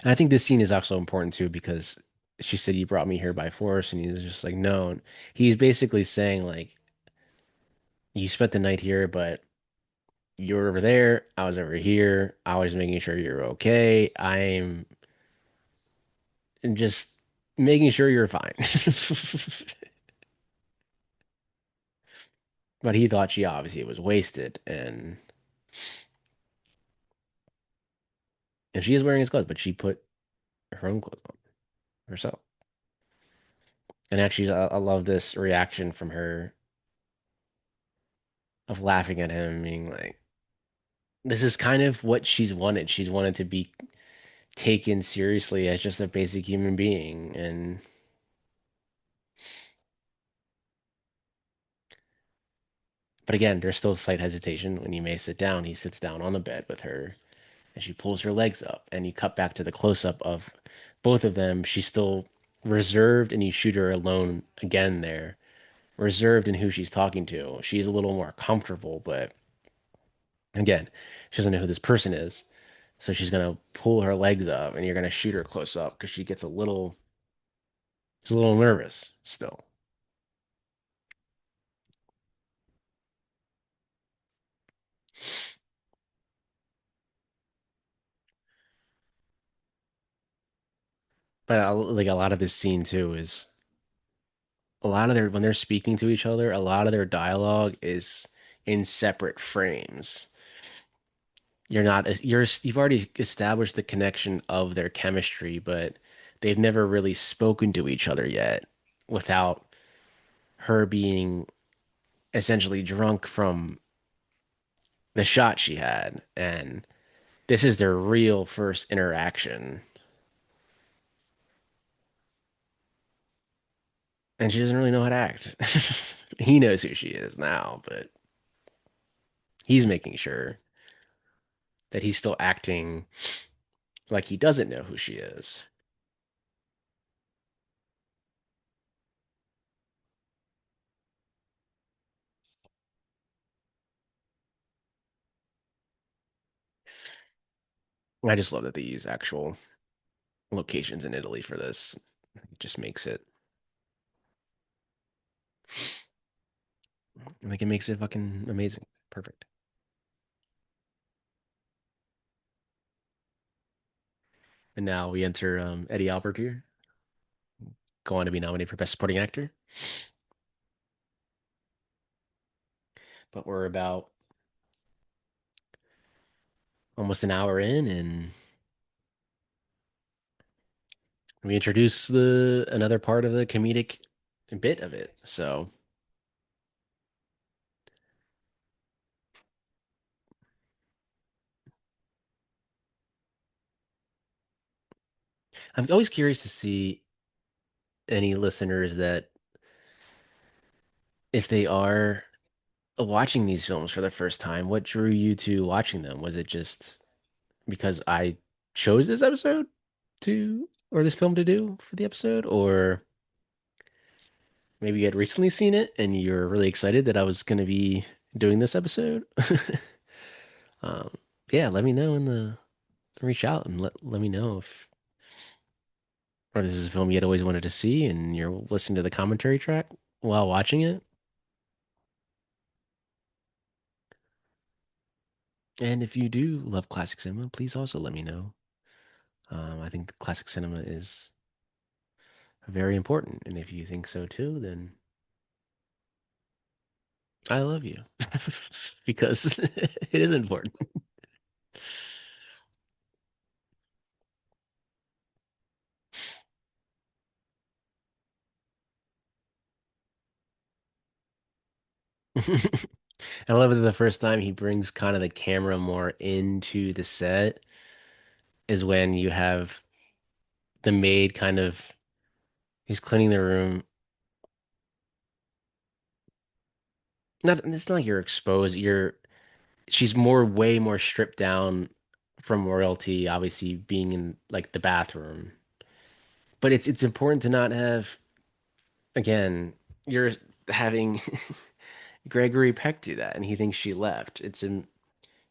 And I think this scene is also important too because she said you brought me here by force, and he's just like, no. And he's basically saying like, you spent the night here, but you were over there, I was over here. I was making sure you're okay. I'm just making sure you're fine. But he thought she obviously was wasted, and she is wearing his clothes, but she put her own clothes on herself. And actually, I love this reaction from her of laughing at him, being like, this is kind of what she's wanted. She's wanted to be taken seriously as just a basic human being. And but again, there's still slight hesitation when you may sit down. He sits down on the bed with her and she pulls her legs up, and you cut back to the close up of both of them. She's still reserved, and you shoot her alone again there, reserved in who she's talking to. She's a little more comfortable, but again, she doesn't know who this person is. So she's gonna pull her legs up, and you're gonna shoot her close up because she gets she's a little nervous still. But like a lot of this scene too is a lot of their when they're speaking to each other, a lot of their dialogue is in separate frames. You're not you've already established the connection of their chemistry, but they've never really spoken to each other yet without her being essentially drunk from the shot she had. And this is their real first interaction. And she doesn't really know how to act. He knows who she is now, but he's making sure that he's still acting like he doesn't know who she is. I just love that they use actual locations in Italy for this. It just makes it like it makes it fucking amazing. Perfect. And now we enter Eddie Albert here, go on to be nominated for Best Supporting Actor. But we're about almost an hour in, and we introduce the another part of the comedic bit of it. So I'm always curious to see any listeners that if they are watching these films for the first time, what drew you to watching them? Was it just because I chose this episode to, or this film to do for the episode, or maybe you had recently seen it and you're really excited that I was going to be doing this episode? Um, yeah, let me know in the reach out and let me know if or this is a film you'd always wanted to see and you're listening to the commentary track while watching it. And if you do love classic cinema, please also let me know. I think the classic cinema is very important, and if you think so too, then I love you because it is important. I love that the first time he brings kind of the camera more into the set is when you have the maid kind of he's cleaning the room. Not it's not like you're exposed. You're she's way more stripped down from royalty, obviously being in like the bathroom. But it's important to not have again, you're having Gregory Peck do that and he thinks she left.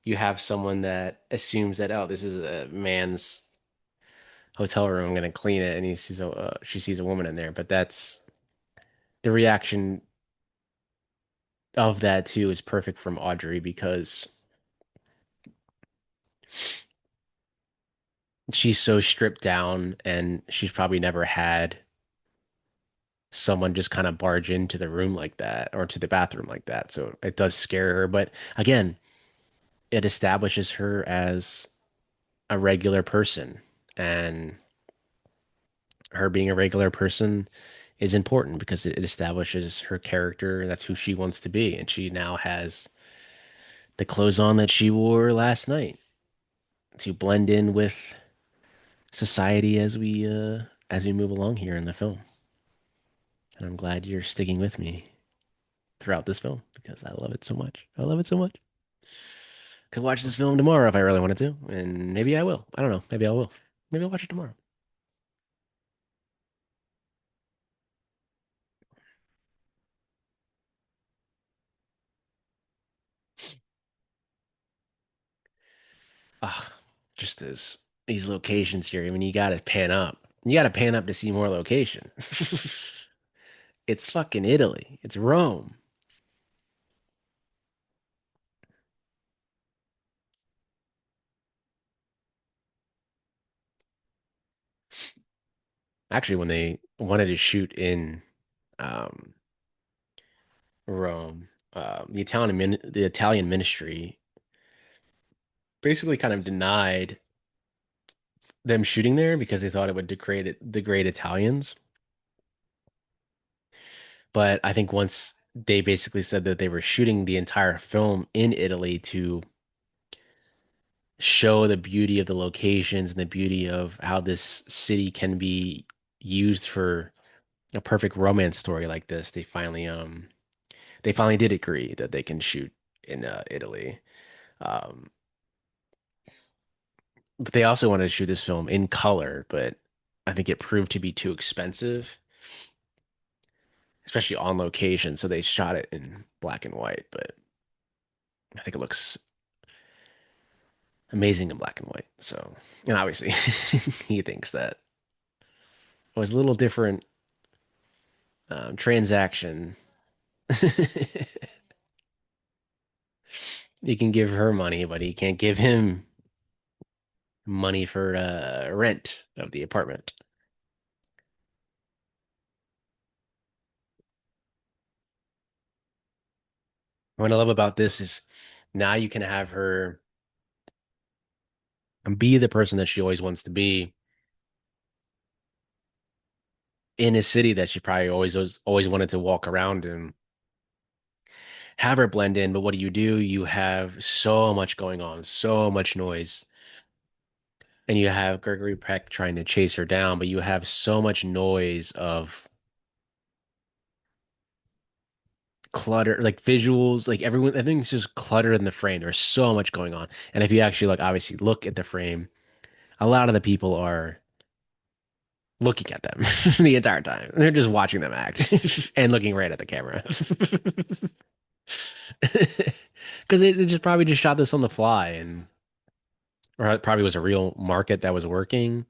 You have someone that assumes that oh, this is a man's hotel room. I'm gonna clean it, and she sees a woman in there. But that's the reaction of that too is perfect from Audrey because she's so stripped down, and she's probably never had someone just kind of barge into the room like that or to the bathroom like that. So it does scare her. But again, it establishes her as a regular person, and her being a regular person is important because it establishes her character. That's who she wants to be. And she now has the clothes on that she wore last night to blend in with society as we move along here in the film. And I'm glad you're sticking with me throughout this film because I love it so much. I love it so much. Could watch this film tomorrow if I really wanted to, and maybe I will. I don't know. Maybe I will. Maybe I'll watch it tomorrow. Ah, just as these locations here. I mean, you gotta pan up. You gotta pan up to see more location. It's fucking Italy. It's Rome. Actually, when they wanted to shoot in um, Rome, the Italian ministry basically kind of denied them shooting there because they thought it would degrade Italians. But I think once they basically said that they were shooting the entire film in Italy to show the beauty of the locations and the beauty of how this city can be used for a perfect romance story like this, they finally did agree that they can shoot in Italy. Um, but they also wanted to shoot this film in color, but I think it proved to be too expensive, especially on location. So they shot it in black and white, but I think it looks amazing in black and white. So, and obviously, he thinks that it was a little different transaction. You can give her money, but he can't give him money for rent of the apartment. What I love about this is now you can have her be the person that she always wants to be in a city that she probably always wanted to walk around in. Have her blend in, but what do? You have so much going on, so much noise, and you have Gregory Peck trying to chase her down, but you have so much noise of clutter, like visuals, like everything's just cluttered in the frame. There's so much going on. And if you actually like obviously look at the frame, a lot of the people are looking at them the entire time. They're just watching them act and looking right at the camera. Because they just probably just shot this on the fly and or it probably was a real market that was working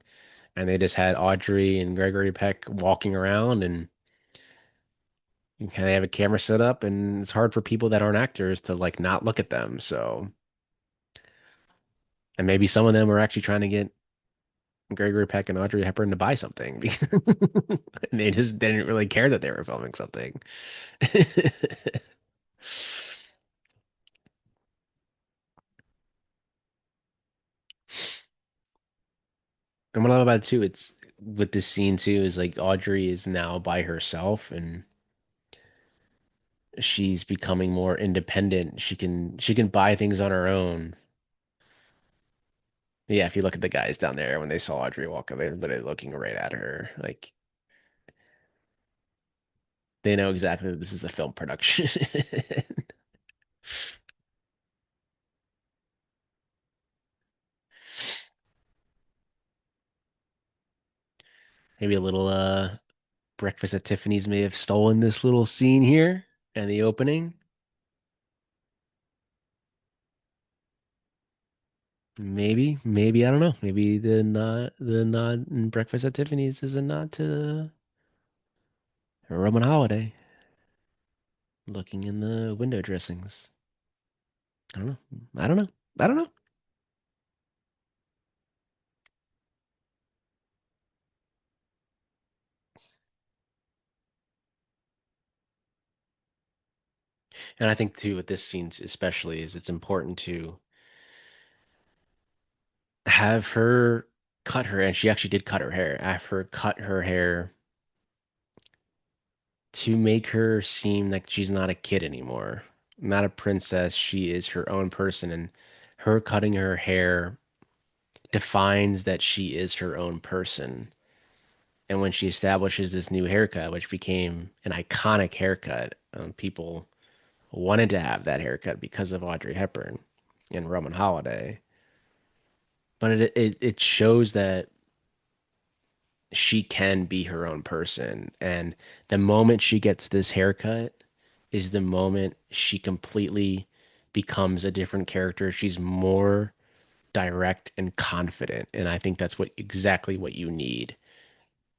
and they just had Audrey and Gregory Peck walking around and you kind of have a camera set up and it's hard for people that aren't actors to like not look at them. So, and maybe some of them were actually trying to get Gregory Peck and Audrey Hepburn to buy something. And they just didn't really care that they were filming something. And what I love about it too, it's with this scene too, is like Audrey is now by herself and she's becoming more independent. She can buy things on her own. Yeah, if you look at the guys down there when they saw Audrey walk up, they're literally looking right at her. Like they know exactly that this is a film production. Maybe a little Breakfast at Tiffany's may have stolen this little scene here and the opening. Maybe I don't know. Maybe the nod in Breakfast at Tiffany's is a nod to a Roman holiday. Looking in the window dressings. I don't know. I don't know. I don't know. And I think too with this scene especially is it's important to have her cut her, and she actually did cut her hair. Have her cut her hair to make her seem like she's not a kid anymore, not a princess. She is her own person, and her cutting her hair defines that she is her own person. And when she establishes this new haircut, which became an iconic haircut, people wanted to have that haircut because of Audrey Hepburn and Roman Holiday. But it shows that she can be her own person. And the moment she gets this haircut is the moment she completely becomes a different character. She's more direct and confident. And I think that's what exactly what you need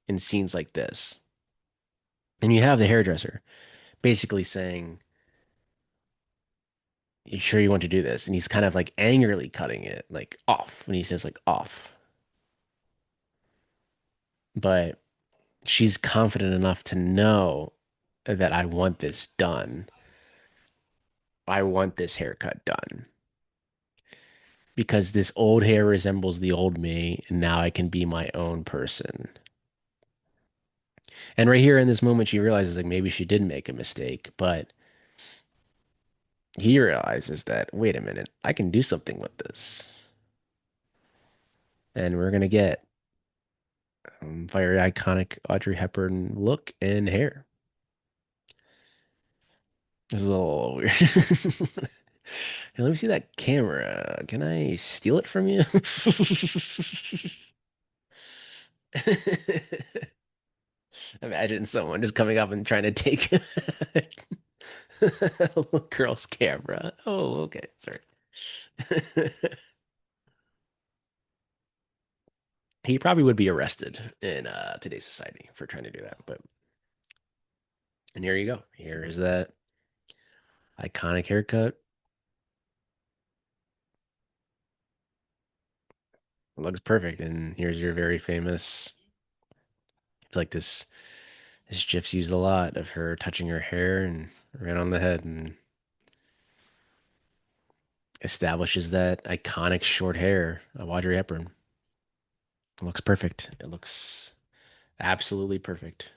in scenes like this. And you have the hairdresser basically saying, "You sure you want to do this?" And he's kind of like angrily cutting it like off when he says like off. But she's confident enough to know. that I want this done. I want this haircut done because this old hair resembles the old me, and now I can be my own person. And right here in this moment, she realizes like maybe she did make a mistake, but he realizes that, wait a minute, I can do something with this. And we're gonna get very iconic Audrey Hepburn look and hair. This is a little weird. Hey, let me see that camera. Can I steal it from you? Imagine someone just coming up and trying to take a little girl's camera. Oh, okay. Sorry. He probably would be arrested in today's society for trying to do that. But and here you go. Here is that iconic haircut. It looks perfect. And here's your very famous. I feel like this GIF's used a lot of her touching her hair and right on the head and establishes that iconic short hair of Audrey Hepburn. It looks perfect. It looks absolutely perfect.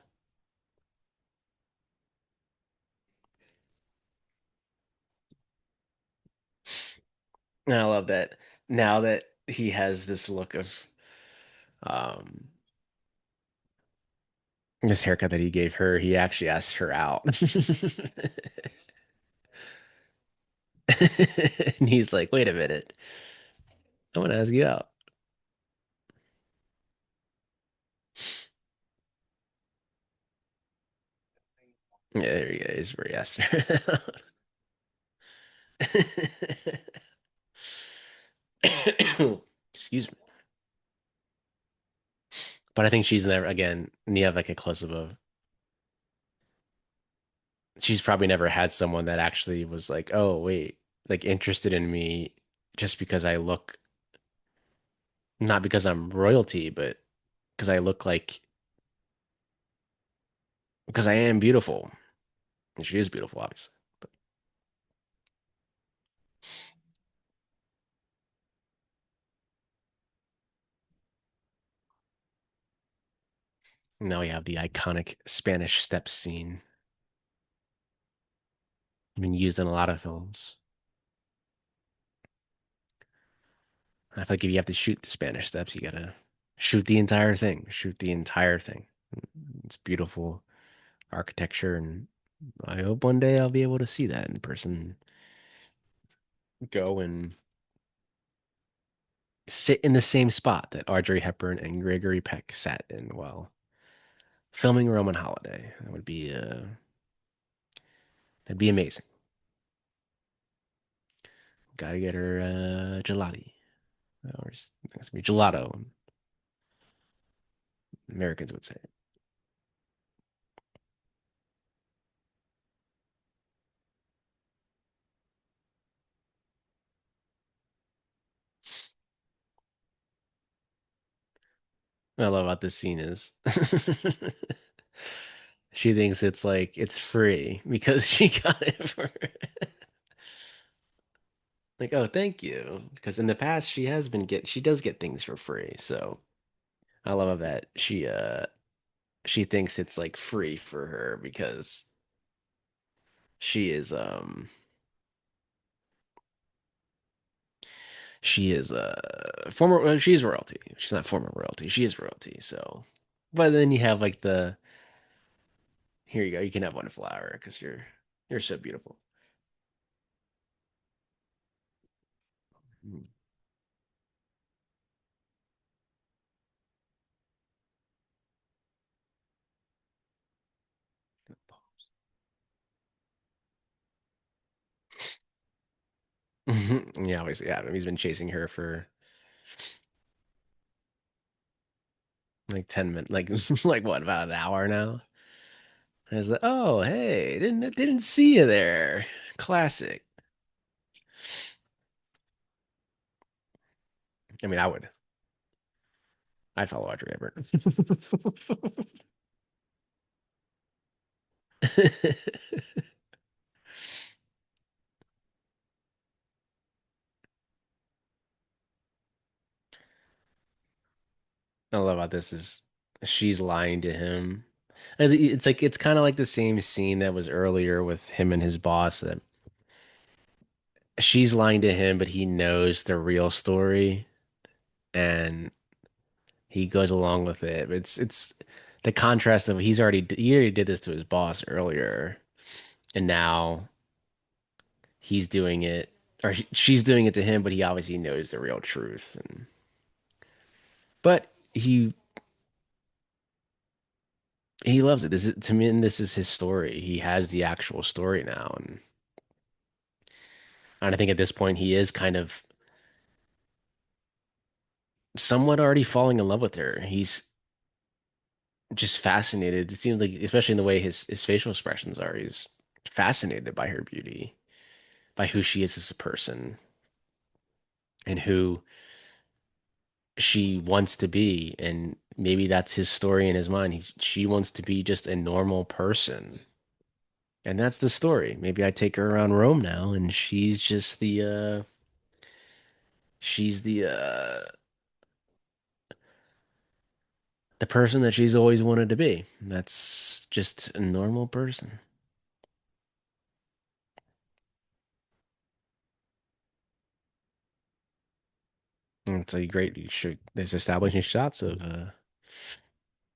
And I love that now that he has this look of um this haircut that he gave her, he actually asked her out. And he's like, wait a minute, I want to ask you out. Yeah, there he is, where he asked her out. Excuse me. But I think she's never, again, and you have like a close up of, she's probably never had someone that actually was like, oh, wait, like interested in me just because I look, not because I'm royalty, but because I look like, because I am beautiful. And she is beautiful, obviously. But now we have the iconic Spanish step scene, been used in a lot of films. I feel like if you have to shoot the Spanish steps, you gotta shoot the entire thing, shoot the entire thing. It's beautiful architecture, and I hope one day I'll be able to see that in person. Go and sit in the same spot that Audrey Hepburn and Gregory Peck sat in while filming Roman Holiday. That would be that'd be amazing. Gotta get her gelati. Or it's gonna be gelato, Americans would say. What I love about this scene is she thinks it's like it's free because she got it for like, oh, thank you. Because in the past she does get things for free. So I love that she thinks it's like free for her because she is she is former well, she's royalty. She's not former royalty. She is royalty. So but then you have like the here you go. You can have one flower because you're so beautiful. Mm. Yeah, obviously, yeah. I mean, he's been chasing her for like 10 minutes, like like what, about an hour now? And I was like, oh, hey, didn't see you there. Classic. I mean, I'd follow Audrey Hepburn. I love about this is she's lying to him. And it's like it's kind of like the same scene that was earlier with him and his boss that she's lying to him, but he knows the real story and he goes along with it. It's the contrast of he already did this to his boss earlier, and now he's doing it, or she's doing it to him, but he obviously knows the real truth. And but he loves it. This is to me, and this is his story. He has the actual story now, and I think at this point he is kind of somewhat already falling in love with her. He's just fascinated. It seems like, especially in the way his facial expressions are, he's fascinated by her beauty, by who she is as a person, and who she wants to be. And maybe that's his story in his mind. She wants to be just a normal person. And that's the story. Maybe I take her around Rome now, and she's just the person that she's always wanted to be. That's just a normal person. And it's a great you should there's establishing shots of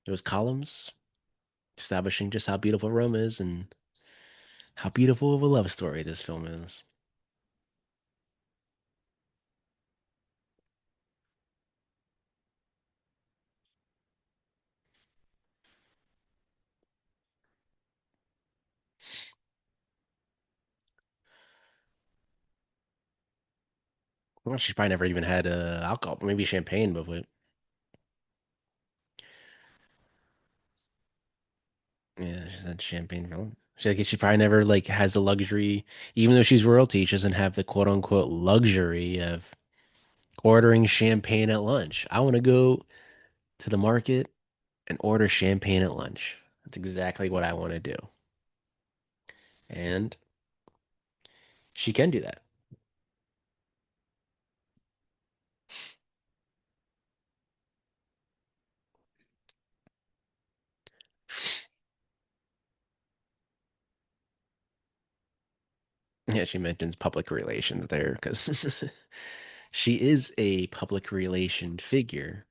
those columns, establishing just how beautiful Rome is and how beautiful of a love story this film is. Well, she probably never even had alcohol, maybe champagne, but yeah, she's had champagne film. She probably never like has the luxury, even though she's royalty, she doesn't have the quote unquote luxury of ordering champagne at lunch. I want to go to the market and order champagne at lunch. That's exactly what I want to do. And she can do that. Yeah, she mentions public relations there because she is a public relation figure.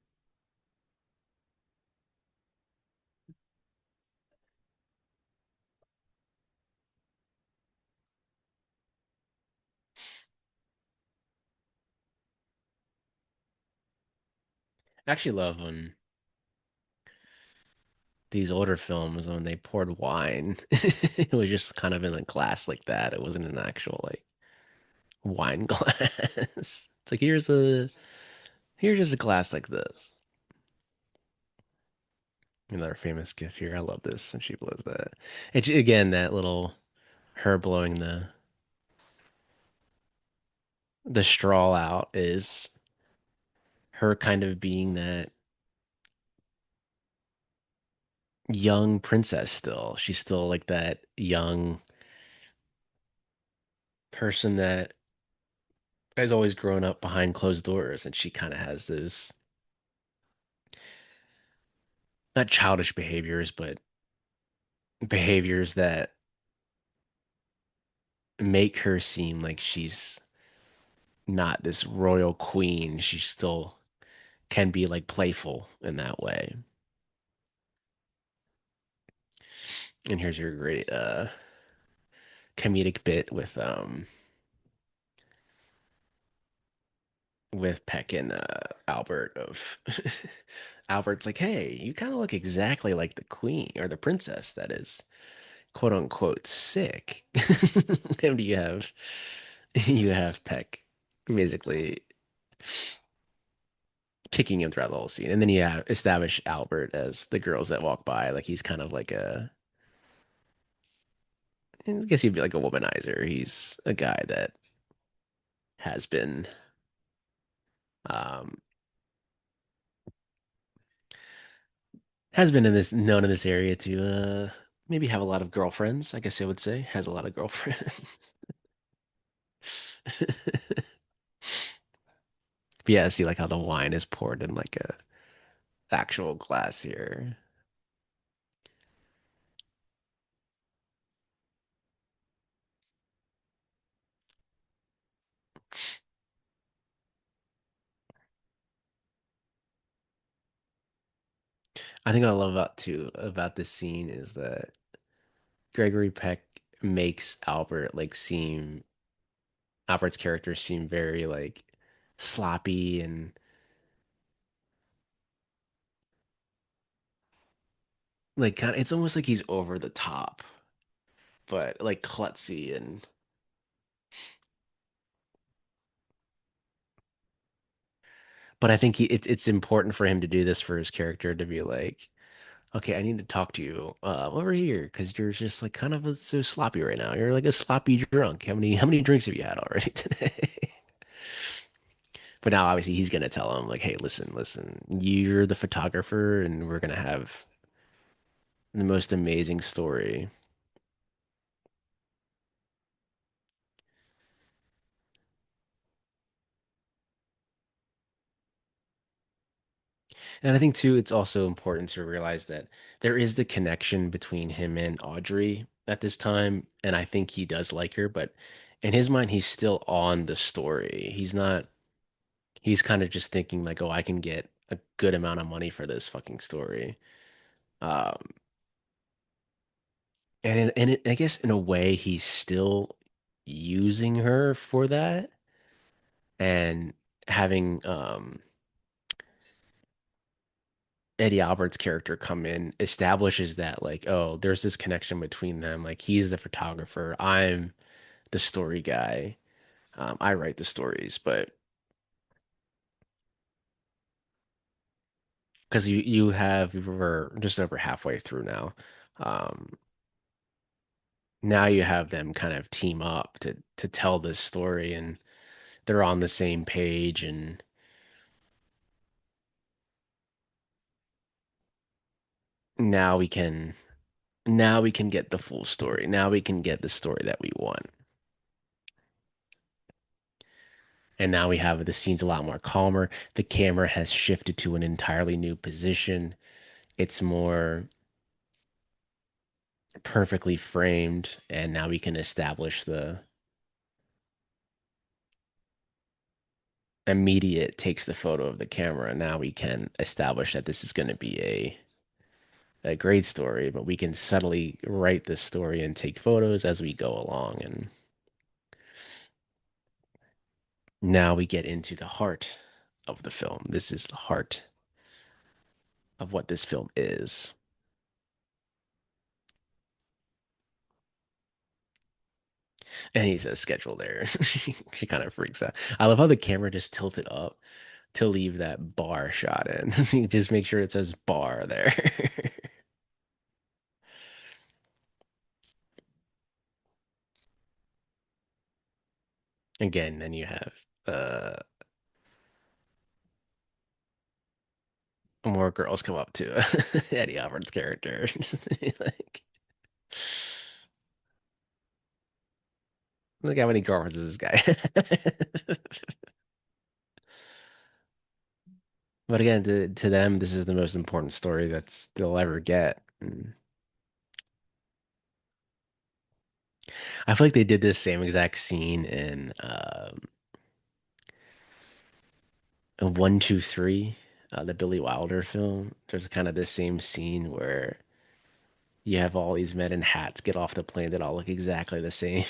I actually love when these older films when they poured wine. It was just kind of in a glass like that. It wasn't an actual like wine glass. It's like here's just a glass like this. Another famous gif here. I love this, and she blows that. And again, that little her blowing the straw out is her kind of being that young princess still. She's still like that young person that has always grown up behind closed doors, and she kind of has those not childish behaviors, but behaviors that make her seem like she's not this royal queen. She still can be like playful in that way. And here's your great comedic bit with Peck and Albert of Albert's like, hey, you kind of look exactly like the queen or the princess that is quote unquote sick. And you have Peck basically kicking him throughout the whole scene. And then you have establish Albert as the girls that walk by. Like he's kind of like I guess he'd be like a womanizer. He's a guy that has been um has been in this known in this area to maybe have a lot of girlfriends, I guess I would say. Has a lot of girlfriends. But yeah, see like how the wine is poured in like a actual glass here. I think what I love about too about this scene is that Gregory Peck makes Albert's character seem very like sloppy and like kind of it's almost like he's over the top, but like klutzy and but I think it's important for him to do this for his character to be like, okay, I need to talk to you over here because you're just like kind of so sloppy right now. You're like a sloppy drunk. How many drinks have you had already today? But now obviously he's gonna tell him like, hey, listen, you're the photographer and we're gonna have the most amazing story. And I think too, it's also important to realize that there is the connection between him and Audrey at this time, and I think he does like her, but in his mind, he's still on the story. He's kind of just thinking like, oh, I can get a good amount of money for this fucking story. Um, I guess in a way, he's still using her for that and having Eddie Albert's character come in establishes that like, oh, there's this connection between them. Like he's the photographer, I'm the story guy. I write the stories, but because we're just over halfway through now. Um, Now you have them kind of team up to tell this story, and they're on the same page, and now we can now we can get the full story. Now we can get the story that we want. And now we have the scene's a lot more calmer. The camera has shifted to an entirely new position. It's more perfectly framed, and now we can establish the immediate takes the photo of the camera. Now we can establish that this is going to be a great story, but we can subtly write this story and take photos as we go along. And now we get into the heart of the film. This is the heart of what this film is. And he says schedule there. She kind of freaks out. I love how the camera just tilted up to leave that bar shot in. You just make sure it says bar there. Again, then you have uh more girls come up to Eddie Albert's character. Just to be like, look how many girlfriends is this guy. But again, to them, this is the most important story that's they'll ever get. And I feel like they did this same exact scene in 1, 2, 3, the Billy Wilder film. There's kind of this same scene where you have all these men in hats get off the plane that all look exactly the same.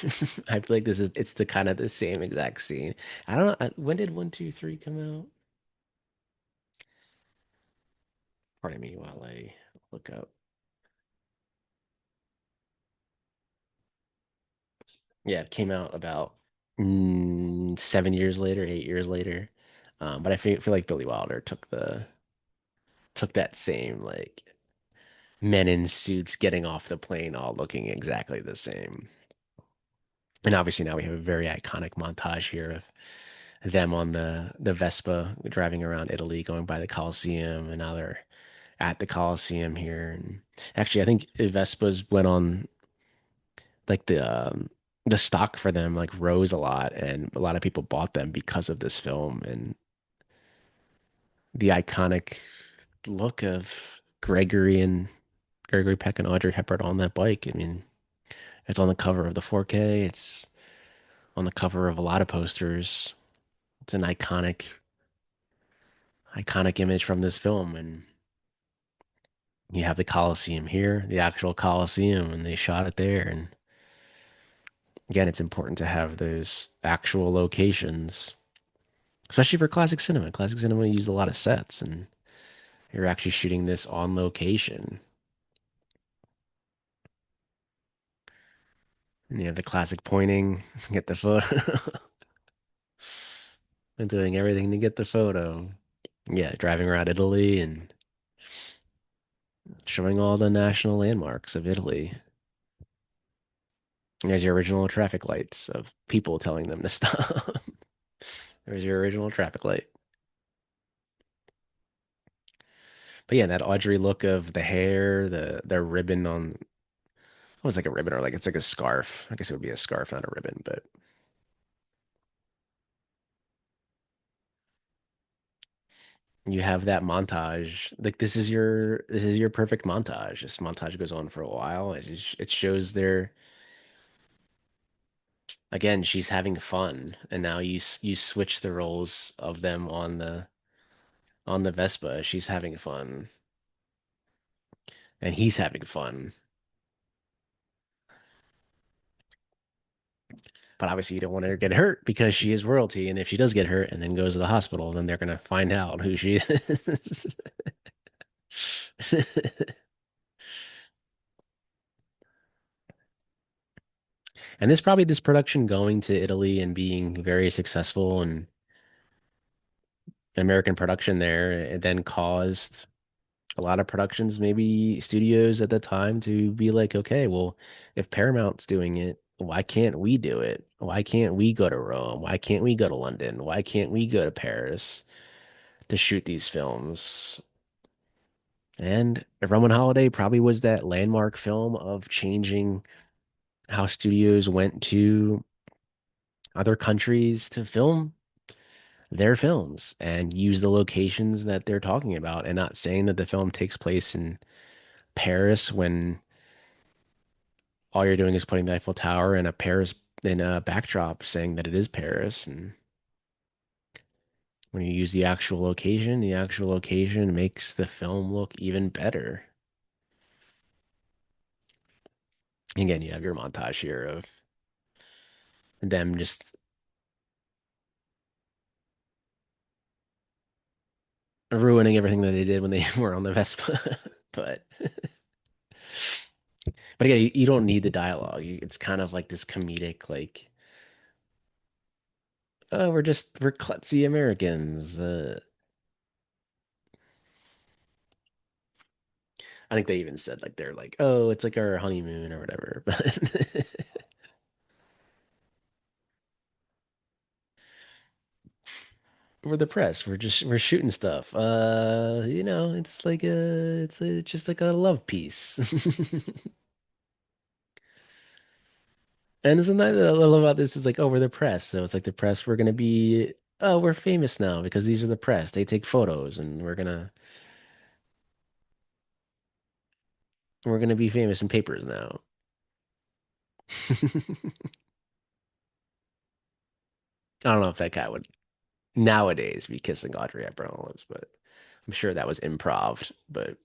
I feel like it's the kind of the same exact scene. I don't know. When did 1, 2, 3 come out? Pardon me while I look up. Yeah, it came out about 7 years later, 8 years later. But I feel like Billy Wilder took that same like men in suits getting off the plane all looking exactly the same. And obviously now we have a very iconic montage here of them on the Vespa driving around Italy, going by the Colosseum, and now they're at the Coliseum here. And actually, I think Vespas went on like the stock for them like rose a lot, and a lot of people bought them because of this film and the iconic look of Gregory Peck and Audrey Hepburn on that bike. I mean, it's on the cover of the 4K. It's on the cover of a lot of posters. It's an iconic image from this film, and you have the Coliseum here, the actual Coliseum, and they shot it there. And again, it's important to have those actual locations, especially for classic cinema. Classic cinema used a lot of sets, and you're actually shooting this on location. And you have the classic pointing, get the photo, and doing everything to get the photo. Yeah, driving around Italy and showing all the national landmarks of Italy. There's your original traffic lights of people telling them to stop. There's your original traffic light. But yeah, that Audrey look of the hair, the ribbon on, it was like a ribbon or like it's like a scarf. I guess it would be a scarf, not a ribbon, but you have that montage. Like this is your perfect montage. This montage goes on for a while. It shows their again, she's having fun, and now you switch the roles of them on the Vespa. She's having fun, and he's having fun. But obviously, you don't want her to get hurt because she is royalty, and if she does get hurt and then goes to the hospital, then they're gonna find out who she is. And this production going to Italy and being very successful and American production there, it then caused a lot of productions, maybe studios at the time, to be like, okay, well, if Paramount's doing it, why can't we do it? Why can't we go to Rome? Why can't we go to London? Why can't we go to Paris to shoot these films? And Roman Holiday probably was that landmark film of changing how studios went to other countries to film their films and use the locations that they're talking about, and not saying that the film takes place in Paris when all you're doing is putting the Eiffel Tower in a Paris in a backdrop saying that it is Paris. And when you use the actual location makes the film look even better. Again, you have your montage here of them just ruining everything that they did when they were on the Vespa. But again, you don't need the dialogue. It's kind of like this comedic, like, oh, we're klutzy Americans. I think they even said like they're like, oh, it's like our honeymoon or whatever. But we're the press. We're shooting stuff. It's like just like a love piece. And something that I love about this is like, oh, we're the press. So it's like the press, we're gonna be, oh, we're famous now because these are the press. They take photos and we're gonna be famous in papers now. I don't know if that guy would nowadays be kissing Audrey Hepburn on the lips, but I'm sure that was improv. But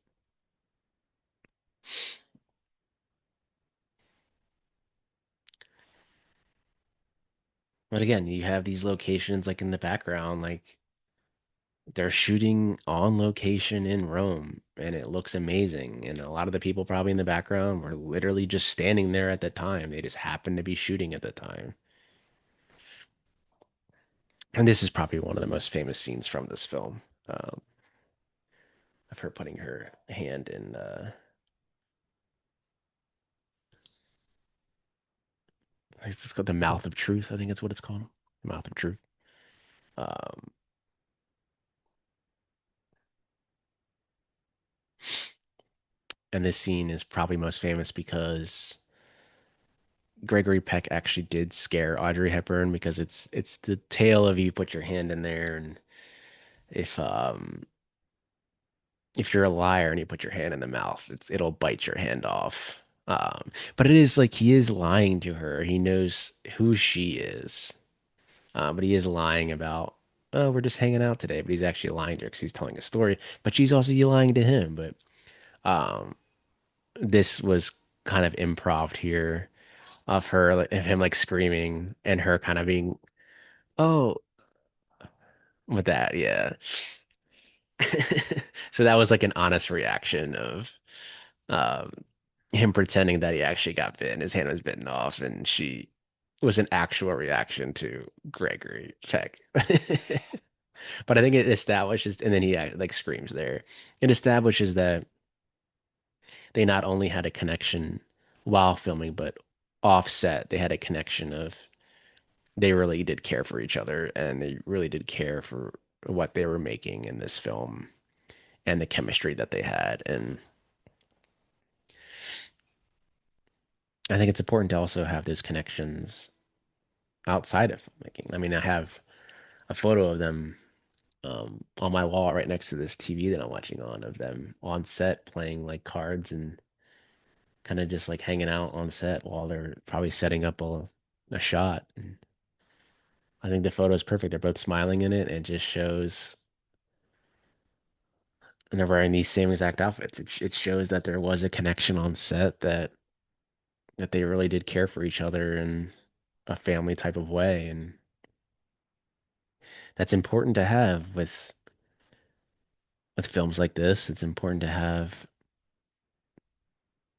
again, you have these locations like in the background, like they're shooting on location in Rome, and it looks amazing. And a lot of the people probably in the background were literally just standing there at the time. They just happened to be shooting at the time. And this is probably one of the most famous scenes from this film, of her putting her hand in, it's called the Mouth of Truth. I think that's what it's called. The Mouth of Truth. Um, And this scene is probably most famous because Gregory Peck actually did scare Audrey Hepburn because it's the tale of you put your hand in there and if um if you're a liar and you put your hand in the mouth, it'll bite your hand off. But it is like he is lying to her. He knows who she is. But he is lying about, oh, we're just hanging out today. But he's actually lying to her because he's telling a story. But she's also lying to him. But um, this was kind of improv here of her, like, of him like screaming and her kind of being, oh, with that, yeah. So that was like an honest reaction of um, him pretending that he actually got bitten. His hand was bitten off, and she was an actual reaction to Gregory Peck. But I think it establishes, and then he like screams there. It establishes that they not only had a connection while filming, but offset, they had a connection of they really did care for each other and they really did care for what they were making in this film and the chemistry that they had. And I think it's important to also have those connections outside of filmmaking. I mean, I have a photo of them on my wall right next to this TV that I'm watching on of them on set playing like cards and kind of just like hanging out on set while they're probably setting up a shot. And I think the photo is perfect. They're both smiling in it and it just shows, and they're wearing these same exact outfits. It shows that there was a connection on set that they really did care for each other in a family type of way. And that's important to have with films like this. It's important to have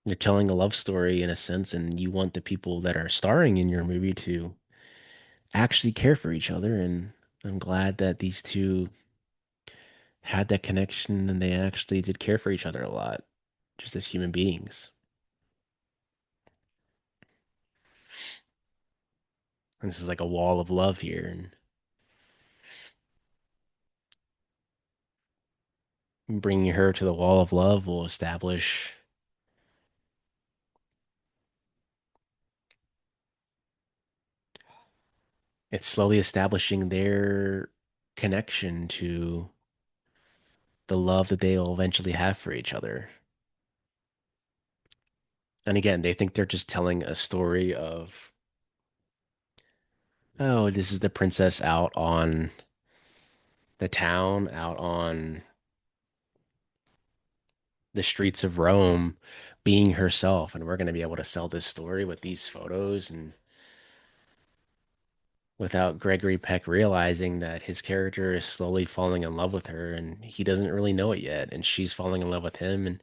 you're telling a love story in a sense, and you want the people that are starring in your movie to actually care for each other. And I'm glad that these two had that connection and they actually did care for each other a lot, just as human beings. And this is like a wall of love here, and bringing her to the wall of love will establish it's slowly establishing their connection to the love that they will eventually have for each other. And again, they think they're just telling a story of, oh, this is the princess out on the town, out on the streets of Rome, being herself. And we're going to be able to sell this story with these photos and without Gregory Peck realizing that his character is slowly falling in love with her and he doesn't really know it yet. And she's falling in love with him and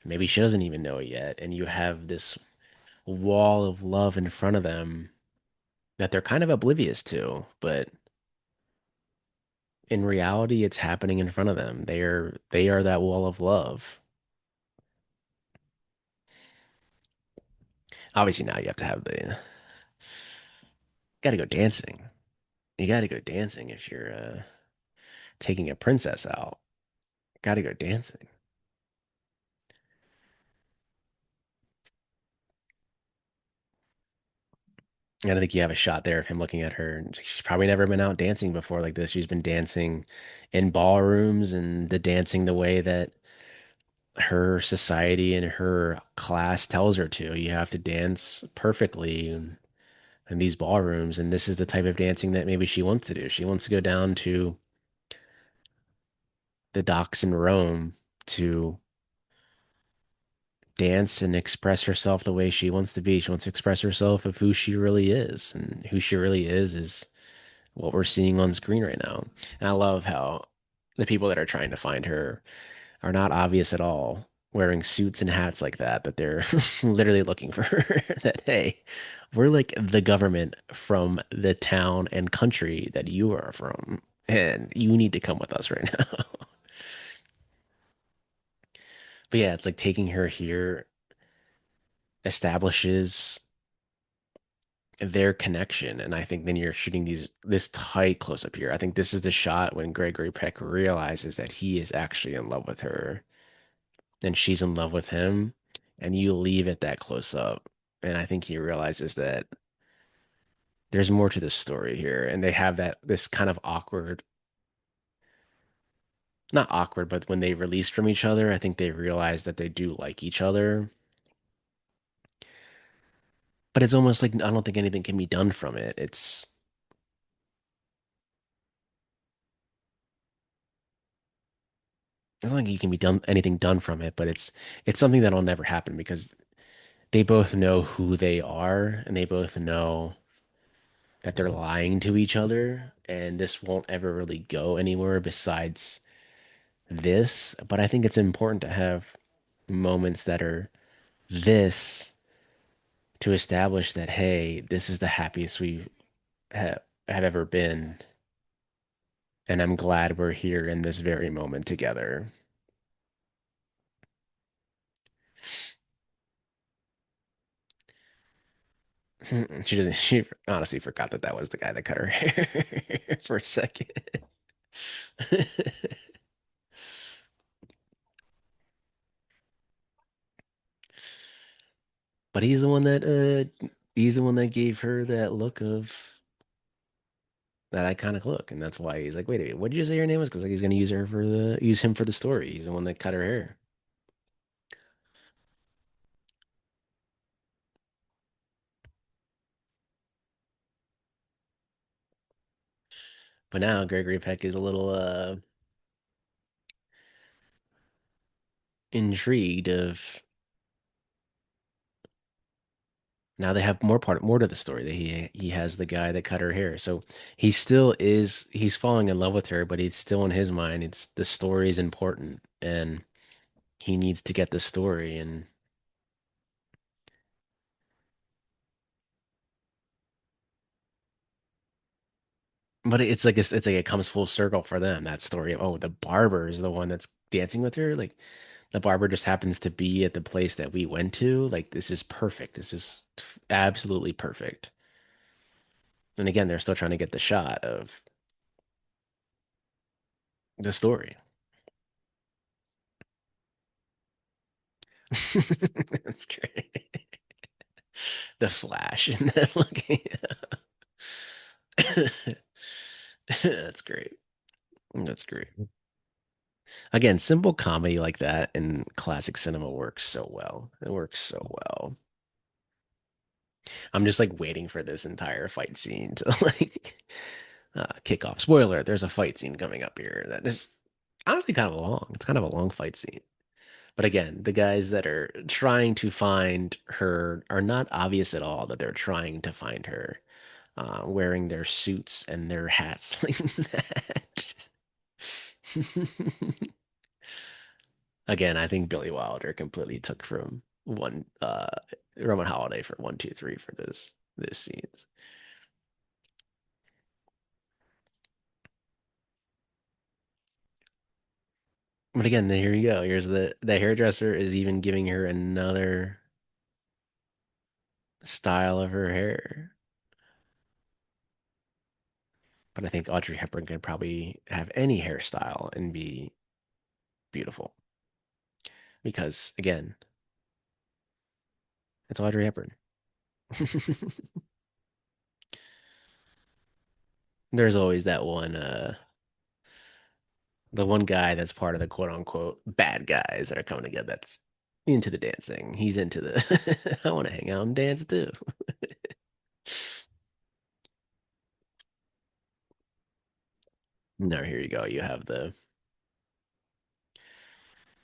maybe she doesn't even know it yet. And you have this wall of love in front of them that they're kind of oblivious to, but in reality, it's happening in front of them. They are that wall of love. Obviously, now you have to have the got to go dancing. You got to go dancing if you're taking a princess out. Got to go dancing. And I think you have a shot there of him looking at her. And she's probably never been out dancing before like this. She's been dancing in ballrooms and the dancing the way that her society and her class tells her to. You have to dance perfectly in these ballrooms, and this is the type of dancing that maybe she wants to do. She wants to go down to the docks in Rome to dance and express herself the way she wants to be. She wants to express herself of who she really is, and who she really is what we're seeing on screen right now. And I love how the people that are trying to find her are not obvious at all, wearing suits and hats like that, that they're literally looking for her. That, hey, we're like the government from the town and country that you are from, and you need to come with us right now. But yeah, it's like taking her here establishes their connection. And I think then you're shooting this tight close up here. I think this is the shot when Gregory Peck realizes that he is actually in love with her and she's in love with him, and you leave it that close up. And I think he realizes that there's more to this story here, and they have that this kind of awkward, not awkward, but when they release from each other, I think they realize that they do like each other. But it's almost like I don't think anything can be done from it. It's not like you can be done anything done from it, but it's something that'll never happen because they both know who they are and they both know that they're lying to each other, and this won't ever really go anywhere besides this. But I think it's important to have moments that are this to establish that, hey, this is the happiest we have ever been, and I'm glad we're here in this very moment together. She doesn't. She honestly forgot that that was the guy that cut her hair for a second. But he's the one that gave her that look of that iconic look, and that's why he's like, wait a minute, what did you say your name was? Because like he's gonna use him for the story. He's the one that cut her hair. But now Gregory Peck is a little intrigued of now they have more to the story that he has the guy that cut her hair. So he's falling in love with her, but it's still in his mind, it's the story is important and he needs to get the story and but it's like it comes full circle for them. That story of oh, the barber is the one that's dancing with her. Like the barber just happens to be at the place that we went to. Like this is perfect. This is absolutely perfect. And again, they're still trying to get the shot of the story. That's great. The Flash and then looking. That's great. That's great. Again, simple comedy like that in classic cinema works so well. It works so well. I'm just like waiting for this entire fight scene to like kick off. Spoiler, there's a fight scene coming up here that is honestly kind of long. It's kind of a long fight scene. But again, the guys that are trying to find her are not obvious at all that they're trying to find her, wearing their suits and their hats like that. Again, I think Billy Wilder completely took from one Roman Holiday for 1, 2, 3 for this scenes. But again, here you go. Here's the hairdresser is even giving her another style of her hair. But I think Audrey Hepburn could probably have any hairstyle and be beautiful because again, it's Audrey Hepburn. There's always that one the one guy that's part of the quote unquote bad guys that are coming together that's into the dancing. He's into the I want to hang out and dance too. No, here you go. You have the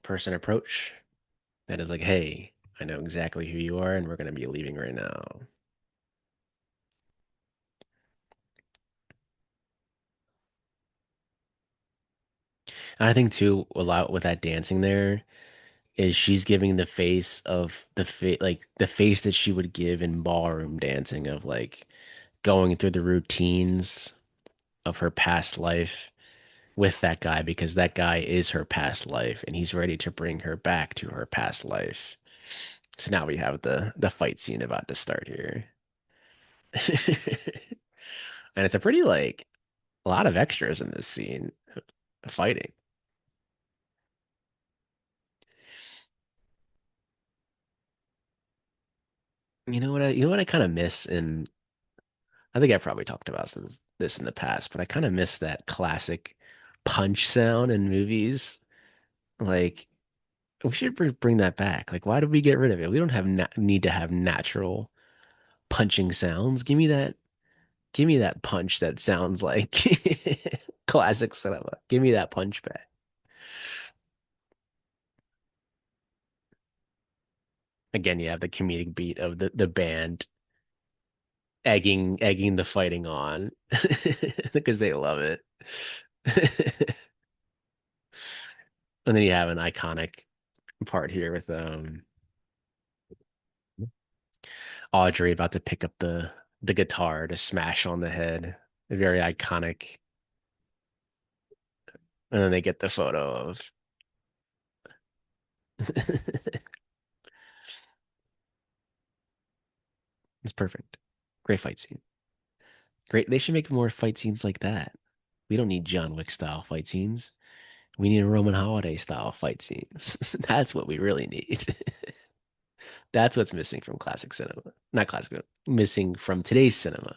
person approach that is like, hey, I know exactly who you are, and we're gonna be leaving right now. And I think too, a lot with that dancing there is she's giving the face of like the face that she would give in ballroom dancing of like going through the routines of her past life with that guy because that guy is her past life and he's ready to bring her back to her past life. So now we have the fight scene about to start here. And it's a pretty like a lot of extras in this scene fighting. you know what I kind of miss, and I think I've probably talked about this in the past, but I kind of miss that classic punch sound in movies. Like we should bring that back. Like why did we get rid of it? We don't have na need to have natural punching sounds. Give me that punch that sounds like classic cinema. Give me that punch back. Again, you have the comedic beat of the band egging the fighting on because they love it. And then you have an iconic part here with Audrey about to pick up the guitar to smash on the head. Very iconic. And then they get the photo of it's perfect. Great fight scene. Great. They should make more fight scenes like that. We don't need John Wick style fight scenes. We need a Roman Holiday style fight scenes. That's what we really need. That's what's missing from classic cinema. Not classic, missing from today's cinema.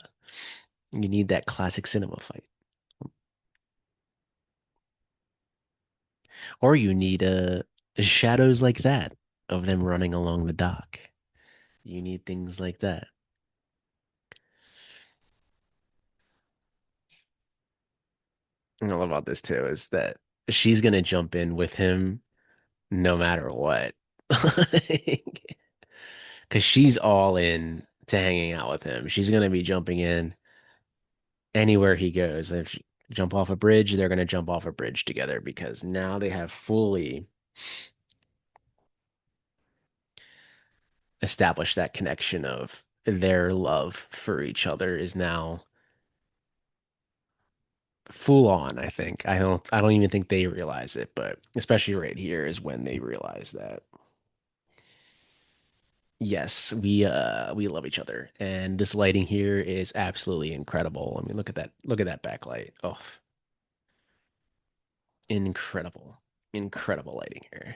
You need that classic cinema fight. Or you need shadows like that of them running along the dock. You need things like that. And I love about this too is that she's gonna jump in with him no matter what. Because she's all in to hanging out with him. She's gonna be jumping in anywhere he goes. If she jump off a bridge, they're gonna jump off a bridge together because now they have fully established that connection of their love for each other is now full on, I think. I don't even think they realize it, but especially right here is when they realize that yes, we love each other. And this lighting here is absolutely incredible. I mean, look at that. Look at that backlight. Oh, incredible. Incredible lighting here.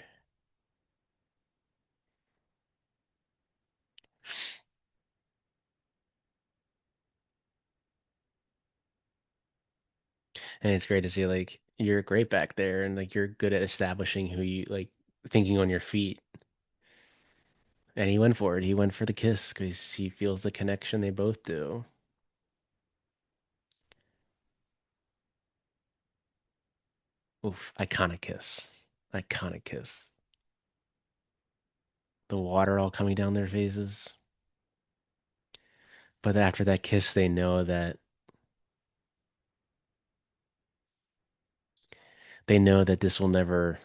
And it's great to see like you're great back there and like you're good at establishing who you like thinking on your feet. And he went for it. He went for the kiss because he feels the connection they both do. Oof, iconic kiss. Iconic kiss. The water all coming down their faces. But after that kiss, they know that this will never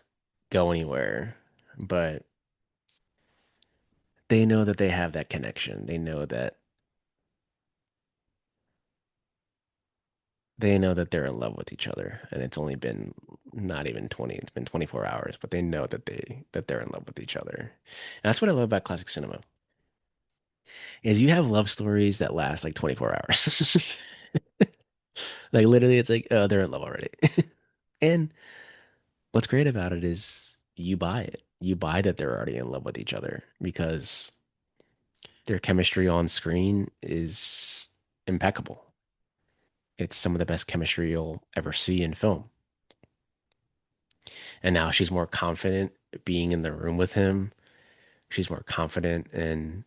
go anywhere. But they know that they have that connection. They know that they're in love with each other. And it's only been not even 20, it's been 24 hours, but they know that they're in love with each other. And that's what I love about classic cinema. Is you have love stories that last like 24 hours. Like literally it's like, oh, they're in love already. And what's great about it is you buy it. You buy that they're already in love with each other because their chemistry on screen is impeccable. It's some of the best chemistry you'll ever see in film. And now she's more confident being in the room with him. She's more confident in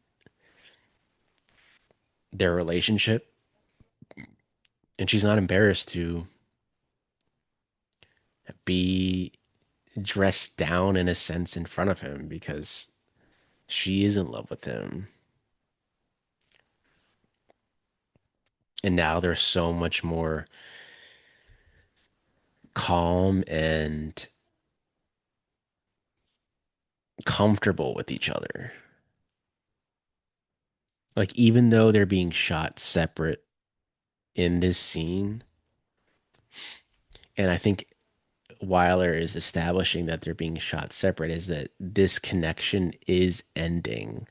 their relationship. And she's not embarrassed to be dressed down in a sense in front of him because she is in love with him. And now they're so much more calm and comfortable with each other. Like, even though they're being shot separate in this scene, and I think Weiler is establishing that they're being shot separate, is that this connection is ending.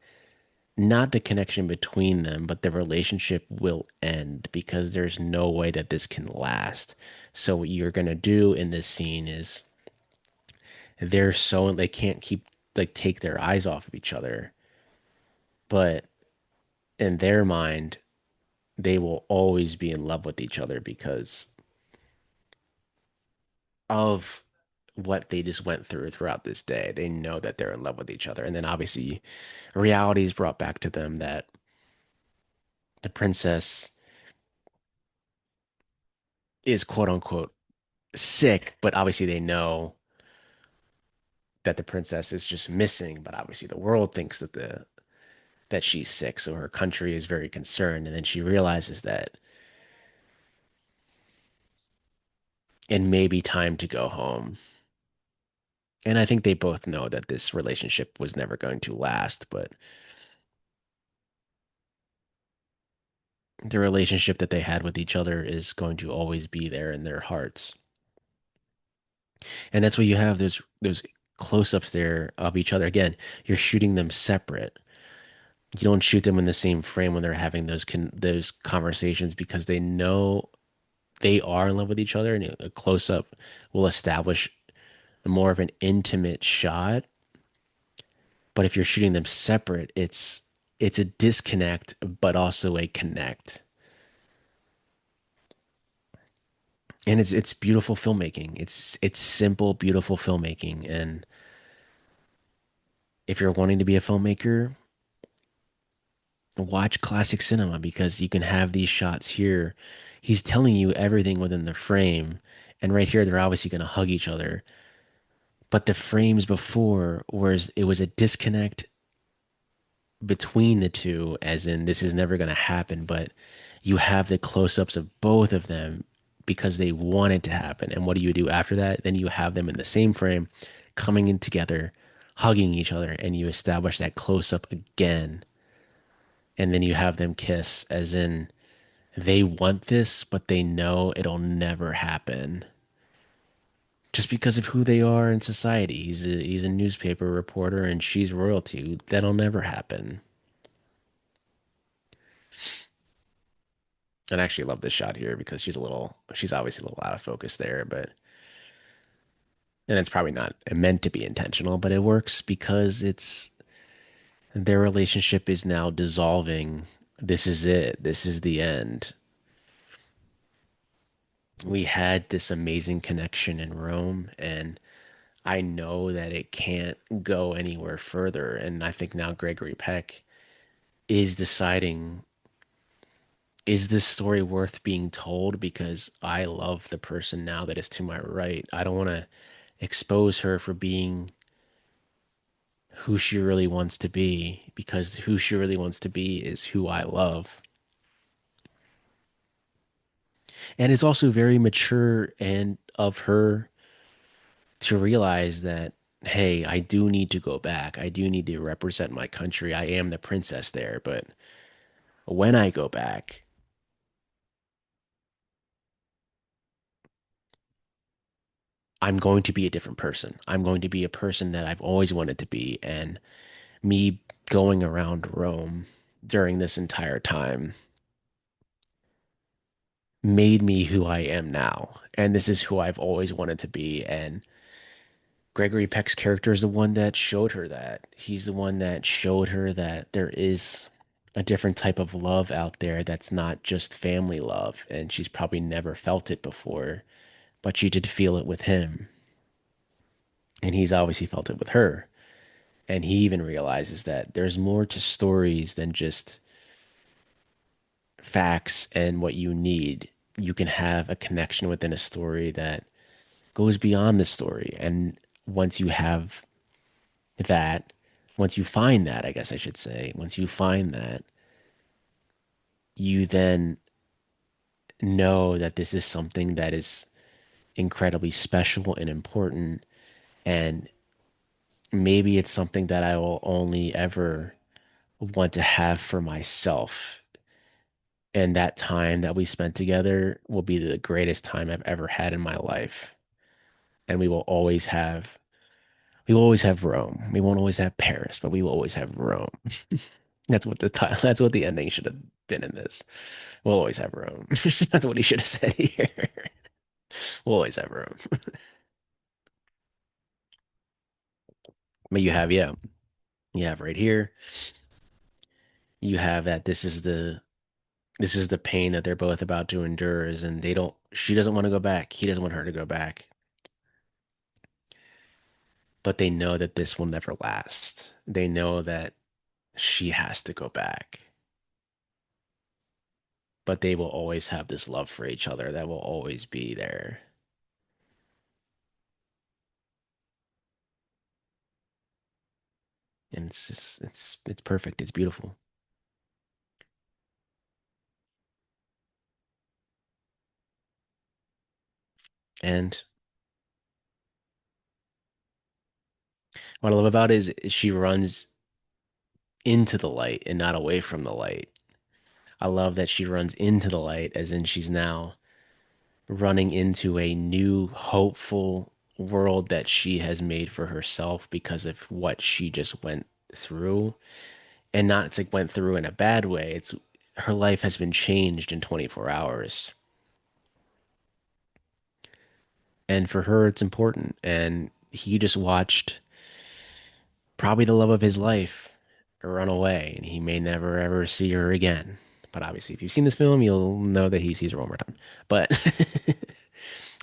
Not the connection between them, but the relationship will end because there's no way that this can last. So, what you're going to do in this scene is they can't keep, like, take their eyes off of each other. But in their mind, they will always be in love with each other because of what they just went through throughout this day. They know that they're in love with each other. And then obviously reality is brought back to them that the princess is quote unquote sick, but obviously they know that the princess is just missing, but obviously the world thinks that she's sick, so her country is very concerned, and then she realizes that it may be time to go home. And I think they both know that this relationship was never going to last, but the relationship that they had with each other is going to always be there in their hearts. And that's why you have those close-ups there of each other. Again, you're shooting them separate. You don't shoot them in the same frame when they're having those conversations because they know they are in love with each other, and a close-up will establish more of an intimate shot. But if you're shooting them separate, it's a disconnect, but also a connect. And it's beautiful filmmaking. It's simple, beautiful filmmaking. And if you're wanting to be a filmmaker, watch classic cinema because you can have these shots here. He's telling you everything within the frame. And right here, they're obviously going to hug each other. But the frames before, whereas it was a disconnect between the two, as in this is never going to happen, but you have the close-ups of both of them because they want it to happen. And what do you do after that? Then you have them in the same frame, coming in together, hugging each other, and you establish that close-up again. And then you have them kiss, as in they want this, but they know it'll never happen. Just because of who they are in society. He's a newspaper reporter and she's royalty. That'll never happen. And I actually love this shot here because she's obviously a little out of focus there, but, and it's probably not meant to be intentional, but it works because their relationship is now dissolving. This is it. This is the end. We had this amazing connection in Rome, and I know that it can't go anywhere further. And I think now Gregory Peck is deciding, is this story worth being told? Because I love the person now that is to my right. I don't want to expose her for being who she really wants to be because who she really wants to be is who I love. And it's also very mature and of her to realize that, hey, I do need to go back. I do need to represent my country. I am the princess there. But when I go back, I'm going to be a different person. I'm going to be a person that I've always wanted to be. And me going around Rome during this entire time made me who I am now. And this is who I've always wanted to be. And Gregory Peck's character is the one that showed her that. He's the one that showed her that there is a different type of love out there that's not just family love. And she's probably never felt it before, but she did feel it with him. And he's obviously felt it with her. And he even realizes that there's more to stories than just facts and what you need. You can have a connection within a story that goes beyond the story. And once you have that, once you find that, I guess I should say, once you find that, you then know that this is something that is incredibly special and important. And maybe it's something that I will only ever want to have for myself. And that time that we spent together will be the greatest time I've ever had in my life. And we will always have Rome. We won't always have Paris, but we will always have Rome. That's what the title, that's what the ending should have been in this. We'll always have Rome. That's what he should have said here. We'll always have Rome. But you have, yeah, you have right here, you have that this is the pain that they're both about to endure is and they don't she doesn't want to go back. He doesn't want her to go back. But they know that this will never last. They know that she has to go back. But they will always have this love for each other that will always be there. And it's just it's perfect. It's beautiful. And what I love about it is she runs into the light and not away from the light. I love that she runs into the light as in she's now running into a new hopeful world that she has made for herself because of what she just went through. And not it's like went through in a bad way. It's her life has been changed in 24 hours. And for her, it's important. And he just watched probably the love of his life run away, and he may never ever see her again. But obviously, if you've seen this film, you'll know that he sees her one more time. But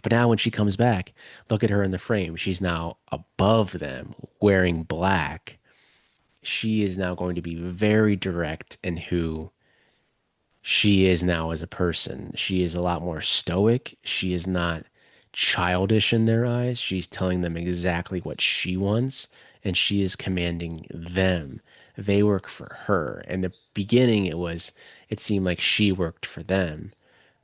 but now when she comes back, look at her in the frame. She's now above them, wearing black. She is now going to be very direct in who she is now as a person. She is a lot more stoic. She is not childish in their eyes. She's telling them exactly what she wants, and she is commanding them. They work for her. In the beginning, it seemed like she worked for them.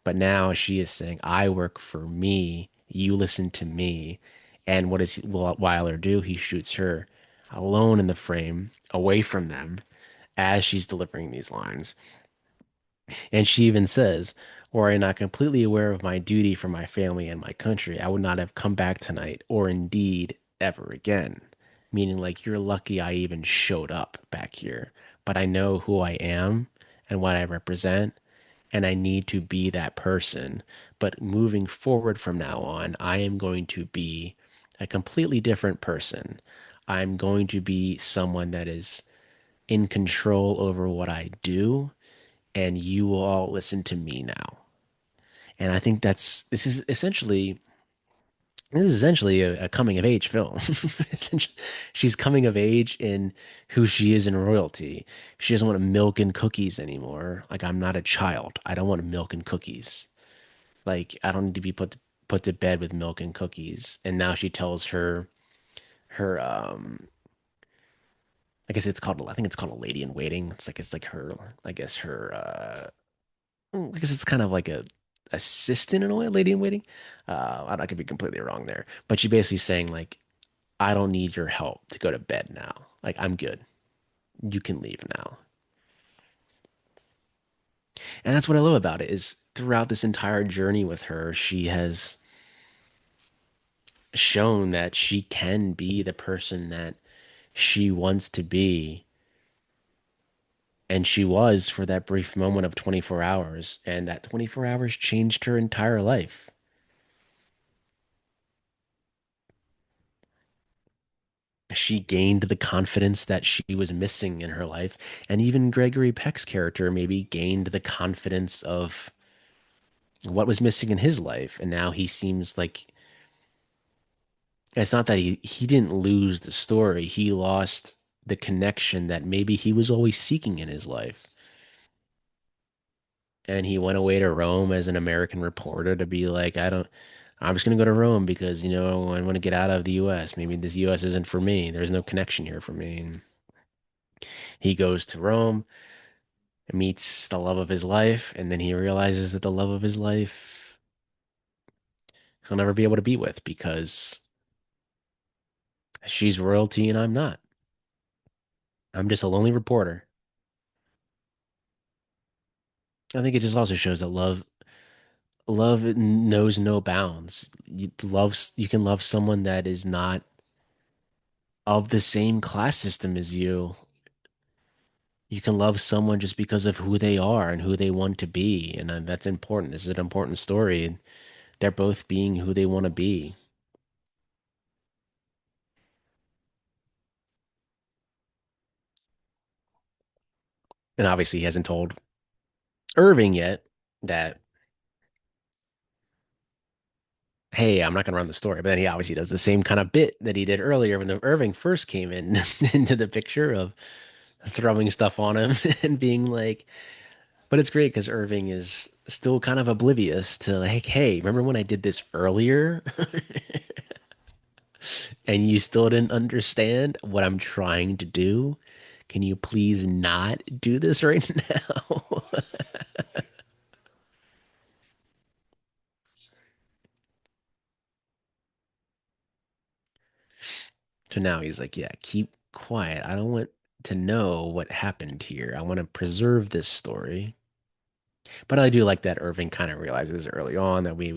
But now she is saying, I work for me. You listen to me. And what does Wyler do? He shoots her alone in the frame, away from them, as she's delivering these lines. And she even says, were I not completely aware of my duty for my family and my country, I would not have come back tonight, or indeed ever again. Meaning, like, you're lucky I even showed up back here, but I know who I am and what I represent, and I need to be that person. But moving forward from now on, I am going to be a completely different person. I'm going to be someone that is in control over what I do and you will all listen to me now. And I think this is essentially a coming of age film. She's coming of age in who she is in royalty. She doesn't want milk and cookies anymore. Like I'm not a child. I don't want milk and cookies. Like I don't need to be put to bed with milk and cookies. And now she tells her I think it's called a lady in waiting. It's like her I guess her because it's kind of like a assistant in a way, lady in waiting. I could be completely wrong there, but she basically saying like, I don't need your help to go to bed now. Like I'm good. You can leave now. And that's what I love about it is throughout this entire journey with her, she has shown that she can be the person that she wants to be. And she was for that brief moment of 24 hours. And that 24 hours changed her entire life. She gained the confidence that she was missing in her life. And even Gregory Peck's character maybe gained the confidence of what was missing in his life. And now he seems like it's not that he didn't lose the story, he lost the connection that maybe he was always seeking in his life. And he went away to Rome as an American reporter to be like, I'm just going to go to Rome because, I want to get out of the US. Maybe this US isn't for me. There's no connection here for me. And he goes to Rome meets the love of his life, and then he realizes that the love of his life he'll never be able to be with because she's royalty and I'm not. I'm just a lonely reporter. I think it just also shows that love knows no bounds. You can love someone that is not of the same class system as you. You can love someone just because of who they are and who they want to be, and that's important. This is an important story. They're both being who they want to be. And obviously he hasn't told Irving yet that, hey, I'm not going to run the story. But then he obviously does the same kind of bit that he did earlier when the Irving first came in into the picture of throwing stuff on him and being like, but it's great because Irving is still kind of oblivious to like, hey, remember when I did this earlier and you still didn't understand what I'm trying to do? Can you please not do this right now? So now he's like, yeah, keep quiet. I don't want to know what happened here. I want to preserve this story. But I do like that Irving kind of realizes early on that we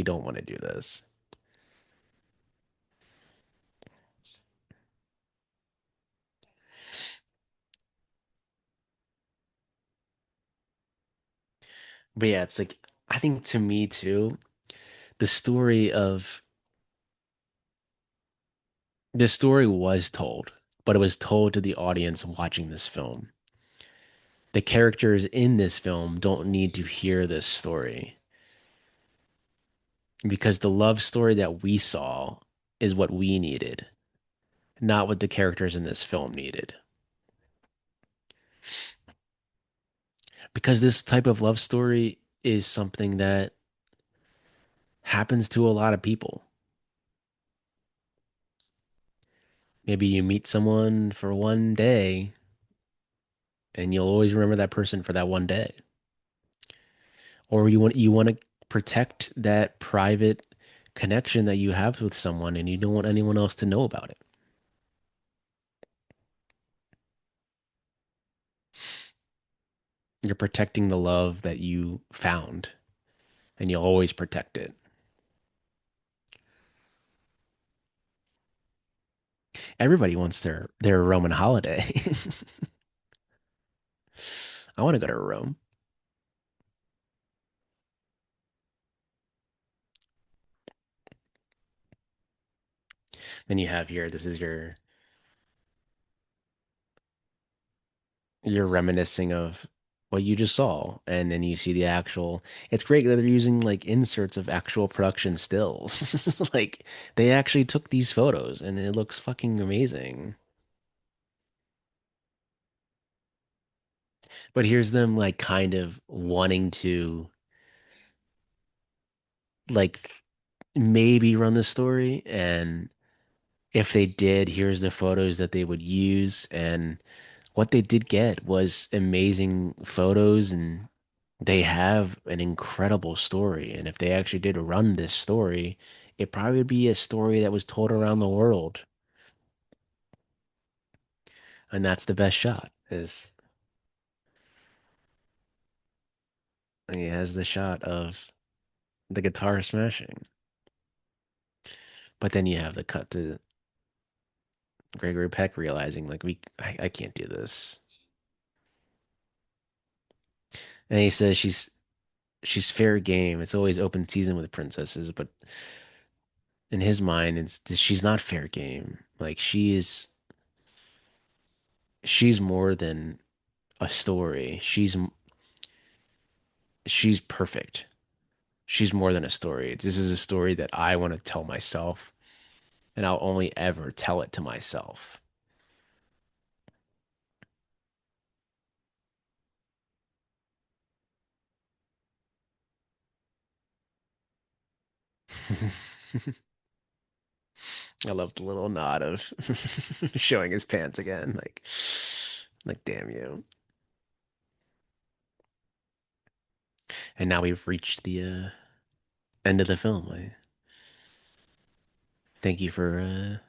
don't want to do this. But yeah, it's like I think to me too, the story of this story was told, but it was told to the audience watching this film. The characters in this film don't need to hear this story because the love story that we saw is what we needed, not what the characters in this film needed. Because this type of love story is something that happens to a lot of people. Maybe you meet someone for one day and you'll always remember that person for that one day. Or you want to protect that private connection that you have with someone and you don't want anyone else to know about it. You're protecting the love that you found and you'll always protect it. Everybody wants their Roman holiday. I want to go to Rome. Then you have here, this is you're reminiscing of what you just saw, and then you see the actual. It's great that they're using like inserts of actual production stills. Like they actually took these photos, and it looks fucking amazing. But here's them like kind of wanting to like maybe run the story, and if they did, here's the photos that they would use, and what they did get was amazing photos and they have an incredible story. And if they actually did run this story, it probably would be a story that was told around the world. And that's the best shot is he has the shot of the guitar smashing. But then you have the cut to Gregory Peck realizing like I can't do this. And he says she's fair game. It's always open season with princesses, but in his mind, she's not fair game. Like she's more than a story. She's perfect. She's more than a story. This is a story that I want to tell myself, and I'll only ever tell it to myself. I love the little nod of showing his pants again. Like damn you. And now we've reached the end of the film. I thank you for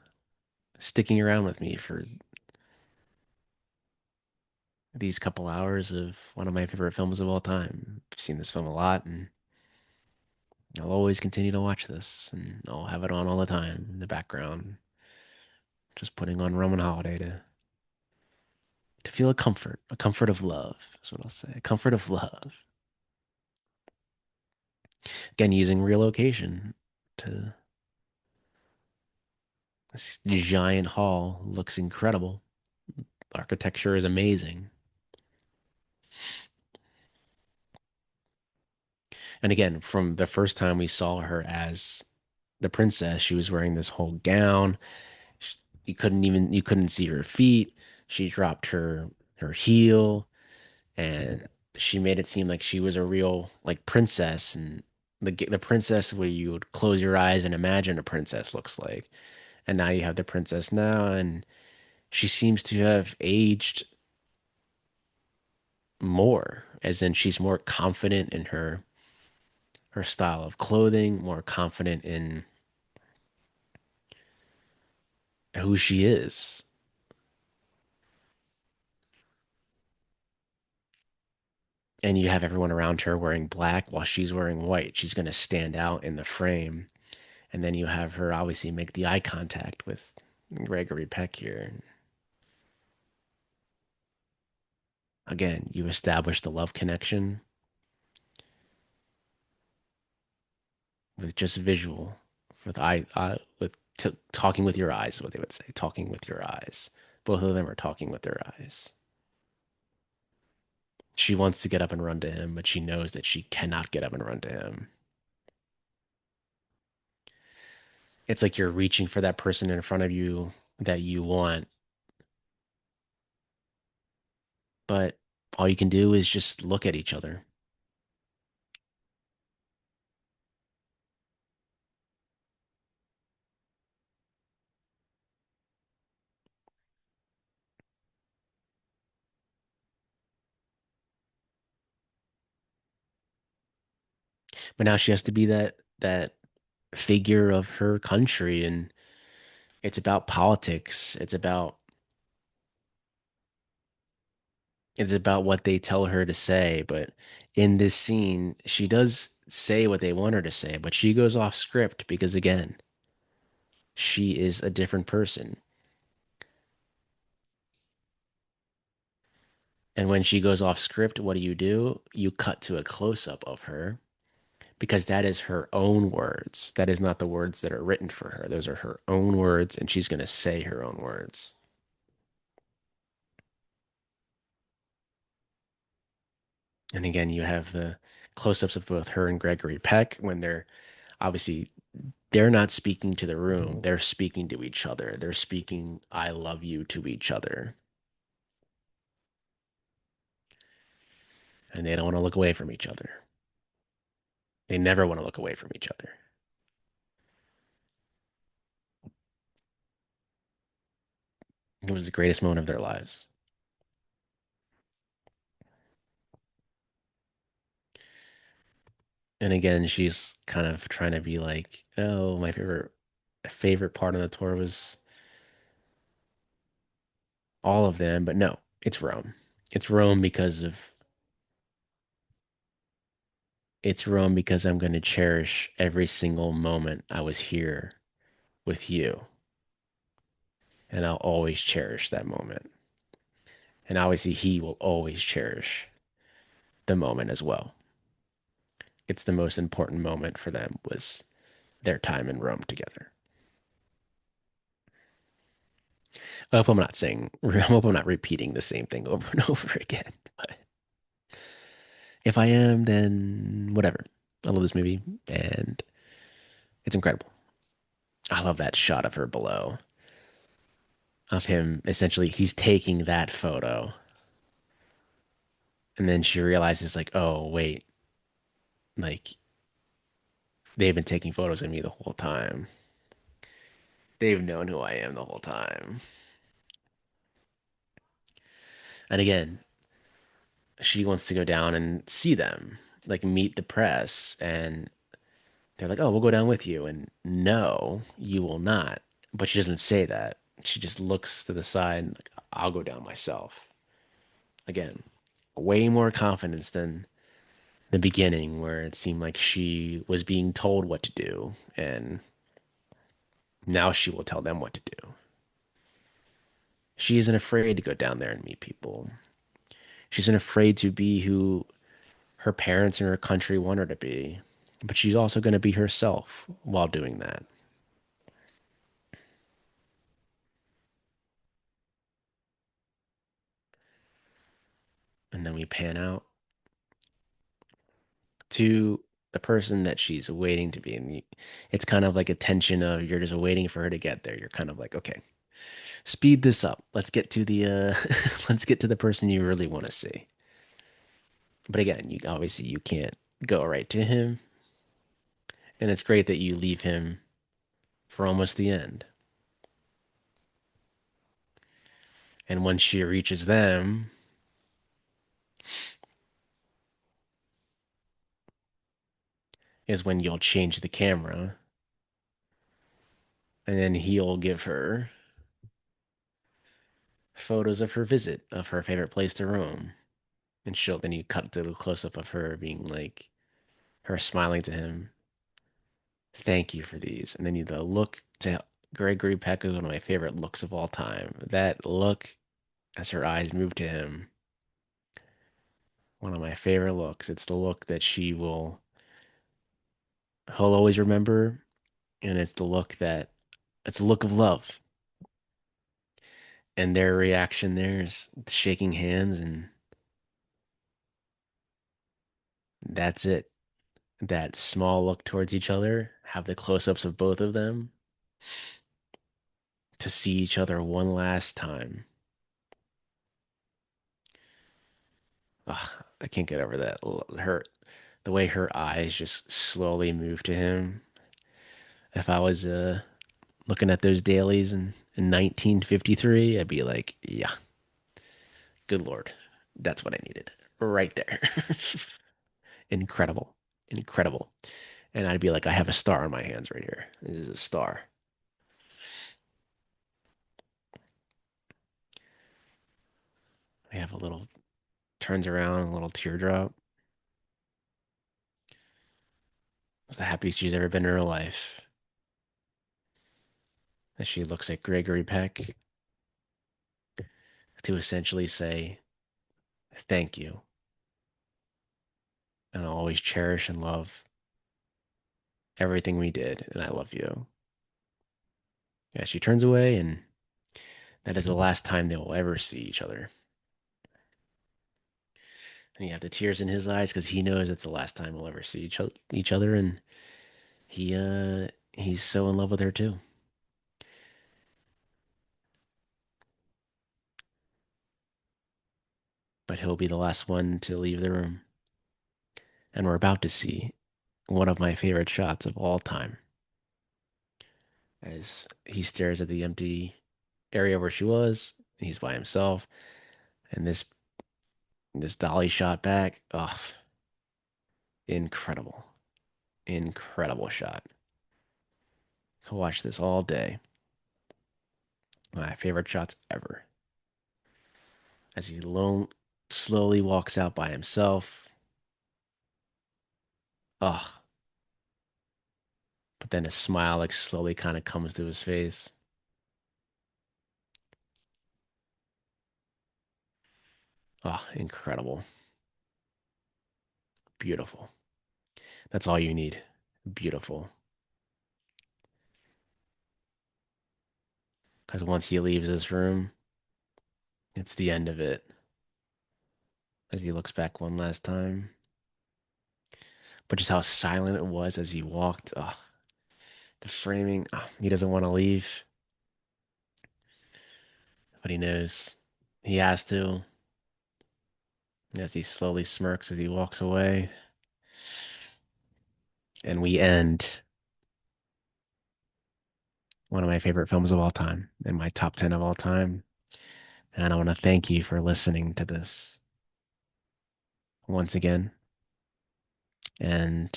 sticking around with me for these couple hours of one of my favorite films of all time. I've seen this film a lot, and I'll always continue to watch this, and I'll have it on all the time in the background, just putting on Roman Holiday to feel a comfort of love. Is what I'll say, a comfort of love. Again, using relocation to this giant hall looks incredible. Architecture is amazing. And again, from the first time we saw her as the princess, she was wearing this whole gown. Sh- you couldn't see her feet. She dropped her heel and she made it seem like she was a real like princess and the princess where you would close your eyes and imagine a princess looks like. And now you have the princess now and she seems to have aged more, as in she's more confident in her style of clothing, more confident in who she is. And you have everyone around her wearing black while she's wearing white. She's going to stand out in the frame. And then you have her obviously make the eye contact with Gregory Peck here. Again, you establish the love connection with just visual, with with talking with your eyes, is what they would say, talking with your eyes. Both of them are talking with their eyes. She wants to get up and run to him, but she knows that she cannot get up and run to him. It's like you're reaching for that person in front of you that you want, but all you can do is just look at each other. But now she has to be that figure of her country, and it's about politics. It's about what they tell her to say. But in this scene, she does say what they want her to say, but she goes off script because again, she is a different person. And when she goes off script, what do? You cut to a close up of her because that is her own words. That is not the words that are written for her. Those are her own words, and she's going to say her own words. And again, you have the close ups of both her and Gregory Peck when obviously they're not speaking to the room, they're speaking to each other. They're speaking I love you to each other. And they don't want to look away from each other. They never want to look away from each other. It was the greatest moment of their lives. And again, she's kind of trying to be like, oh, my favorite part of the tour was all of them, but no, it's Rome. It's Rome because of it's Rome because I'm going to cherish every single moment I was here with you, and I'll always cherish that moment. And obviously, he will always cherish the moment as well. It's the most important moment for them was their time in Rome together. I hope I'm not saying, I hope I'm not repeating the same thing over and over again. But if I am, then whatever. I love this movie and it's incredible. I love that shot of her below, of him. Essentially, he's taking that photo. And then she realizes, like, oh, wait, like they've been taking photos of me the whole time. They've known who I am the whole time. And again, she wants to go down and see them, like meet the press. And they're like, oh, we'll go down with you. And no, you will not. But she doesn't say that. She just looks to the side, and, like, I'll go down myself. Again, way more confidence than the beginning, where it seemed like she was being told what to do. And now she will tell them what to do. She isn't afraid to go down there and meet people. She isn't afraid to be who her parents and her country want her to be. But she's also going to be herself while doing that. And then we pan out to the person that she's waiting to be. And it's kind of like a tension of you're just waiting for her to get there. You're kind of like, okay, speed this up. Let's get to the let's get to the person you really want to see. But again, you obviously you can't go right to him. And it's great that you leave him for almost the end. And when she reaches them, is when you'll change the camera. And then he'll give her photos of her visit, of her favorite place to roam. And then you cut to the close up of her being like, her smiling to him. Thank you for these. And then the look to Gregory Peck is one of my favorite looks of all time. That look as her eyes move to him, one of my favorite looks. It's the look that he'll always remember. And it's the look of love. And their reaction there is shaking hands, and that's it. That small look towards each other, have the close ups of both of them to see each other one last time. Ugh, I can't get over that. The way her eyes just slowly move to him. If I was looking at those dailies in 1953, I'd be like, yeah, good Lord, that's what I needed right there. Incredible, incredible. And I'd be like, I have a star on my hands right here. This is a star. I have a little turns around, a little teardrop. It's the happiest she's ever been in her life. As she looks at Gregory Peck to essentially say, thank you. And I'll always cherish and love everything we did. And I love you. Yeah, she turns away, and that is the last time they will ever see each other. And you have the tears in his eyes because he knows it's the last time we'll ever see each other. And he's so in love with her too. But he'll be the last one to leave the room. And we're about to see one of my favorite shots of all time as he stares at the empty area where she was, and he's by himself. And this dolly shot back, oh, incredible, incredible shot. I'll watch this all day. My favorite shots ever. As he slowly walks out by himself. Oh, but then a smile like slowly kind of comes to his face. Oh, incredible. Beautiful. That's all you need. Beautiful. Because once he leaves this room, it's the end of it. As he looks back one last time. But just how silent it was as he walked. Oh, the framing. Oh, he doesn't want to leave, but he knows he has to. As he slowly smirks as he walks away. And we end one of my favorite films of all time, in my top 10 of all time. And I want to thank you for listening to this once again. And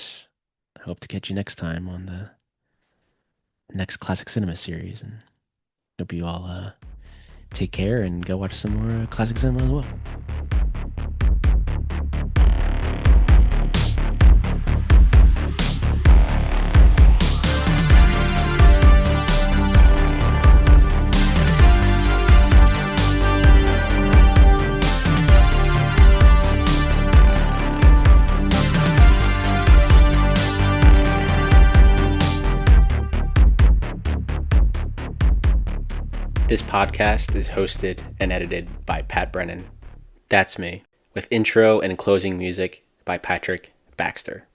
I hope to catch you next time on the next Classic Cinema series. And hope you all take care and go watch some more Classic Cinema as well. This podcast is hosted and edited by Pat Brennan. That's me. with intro and closing music by Patrick Baxter.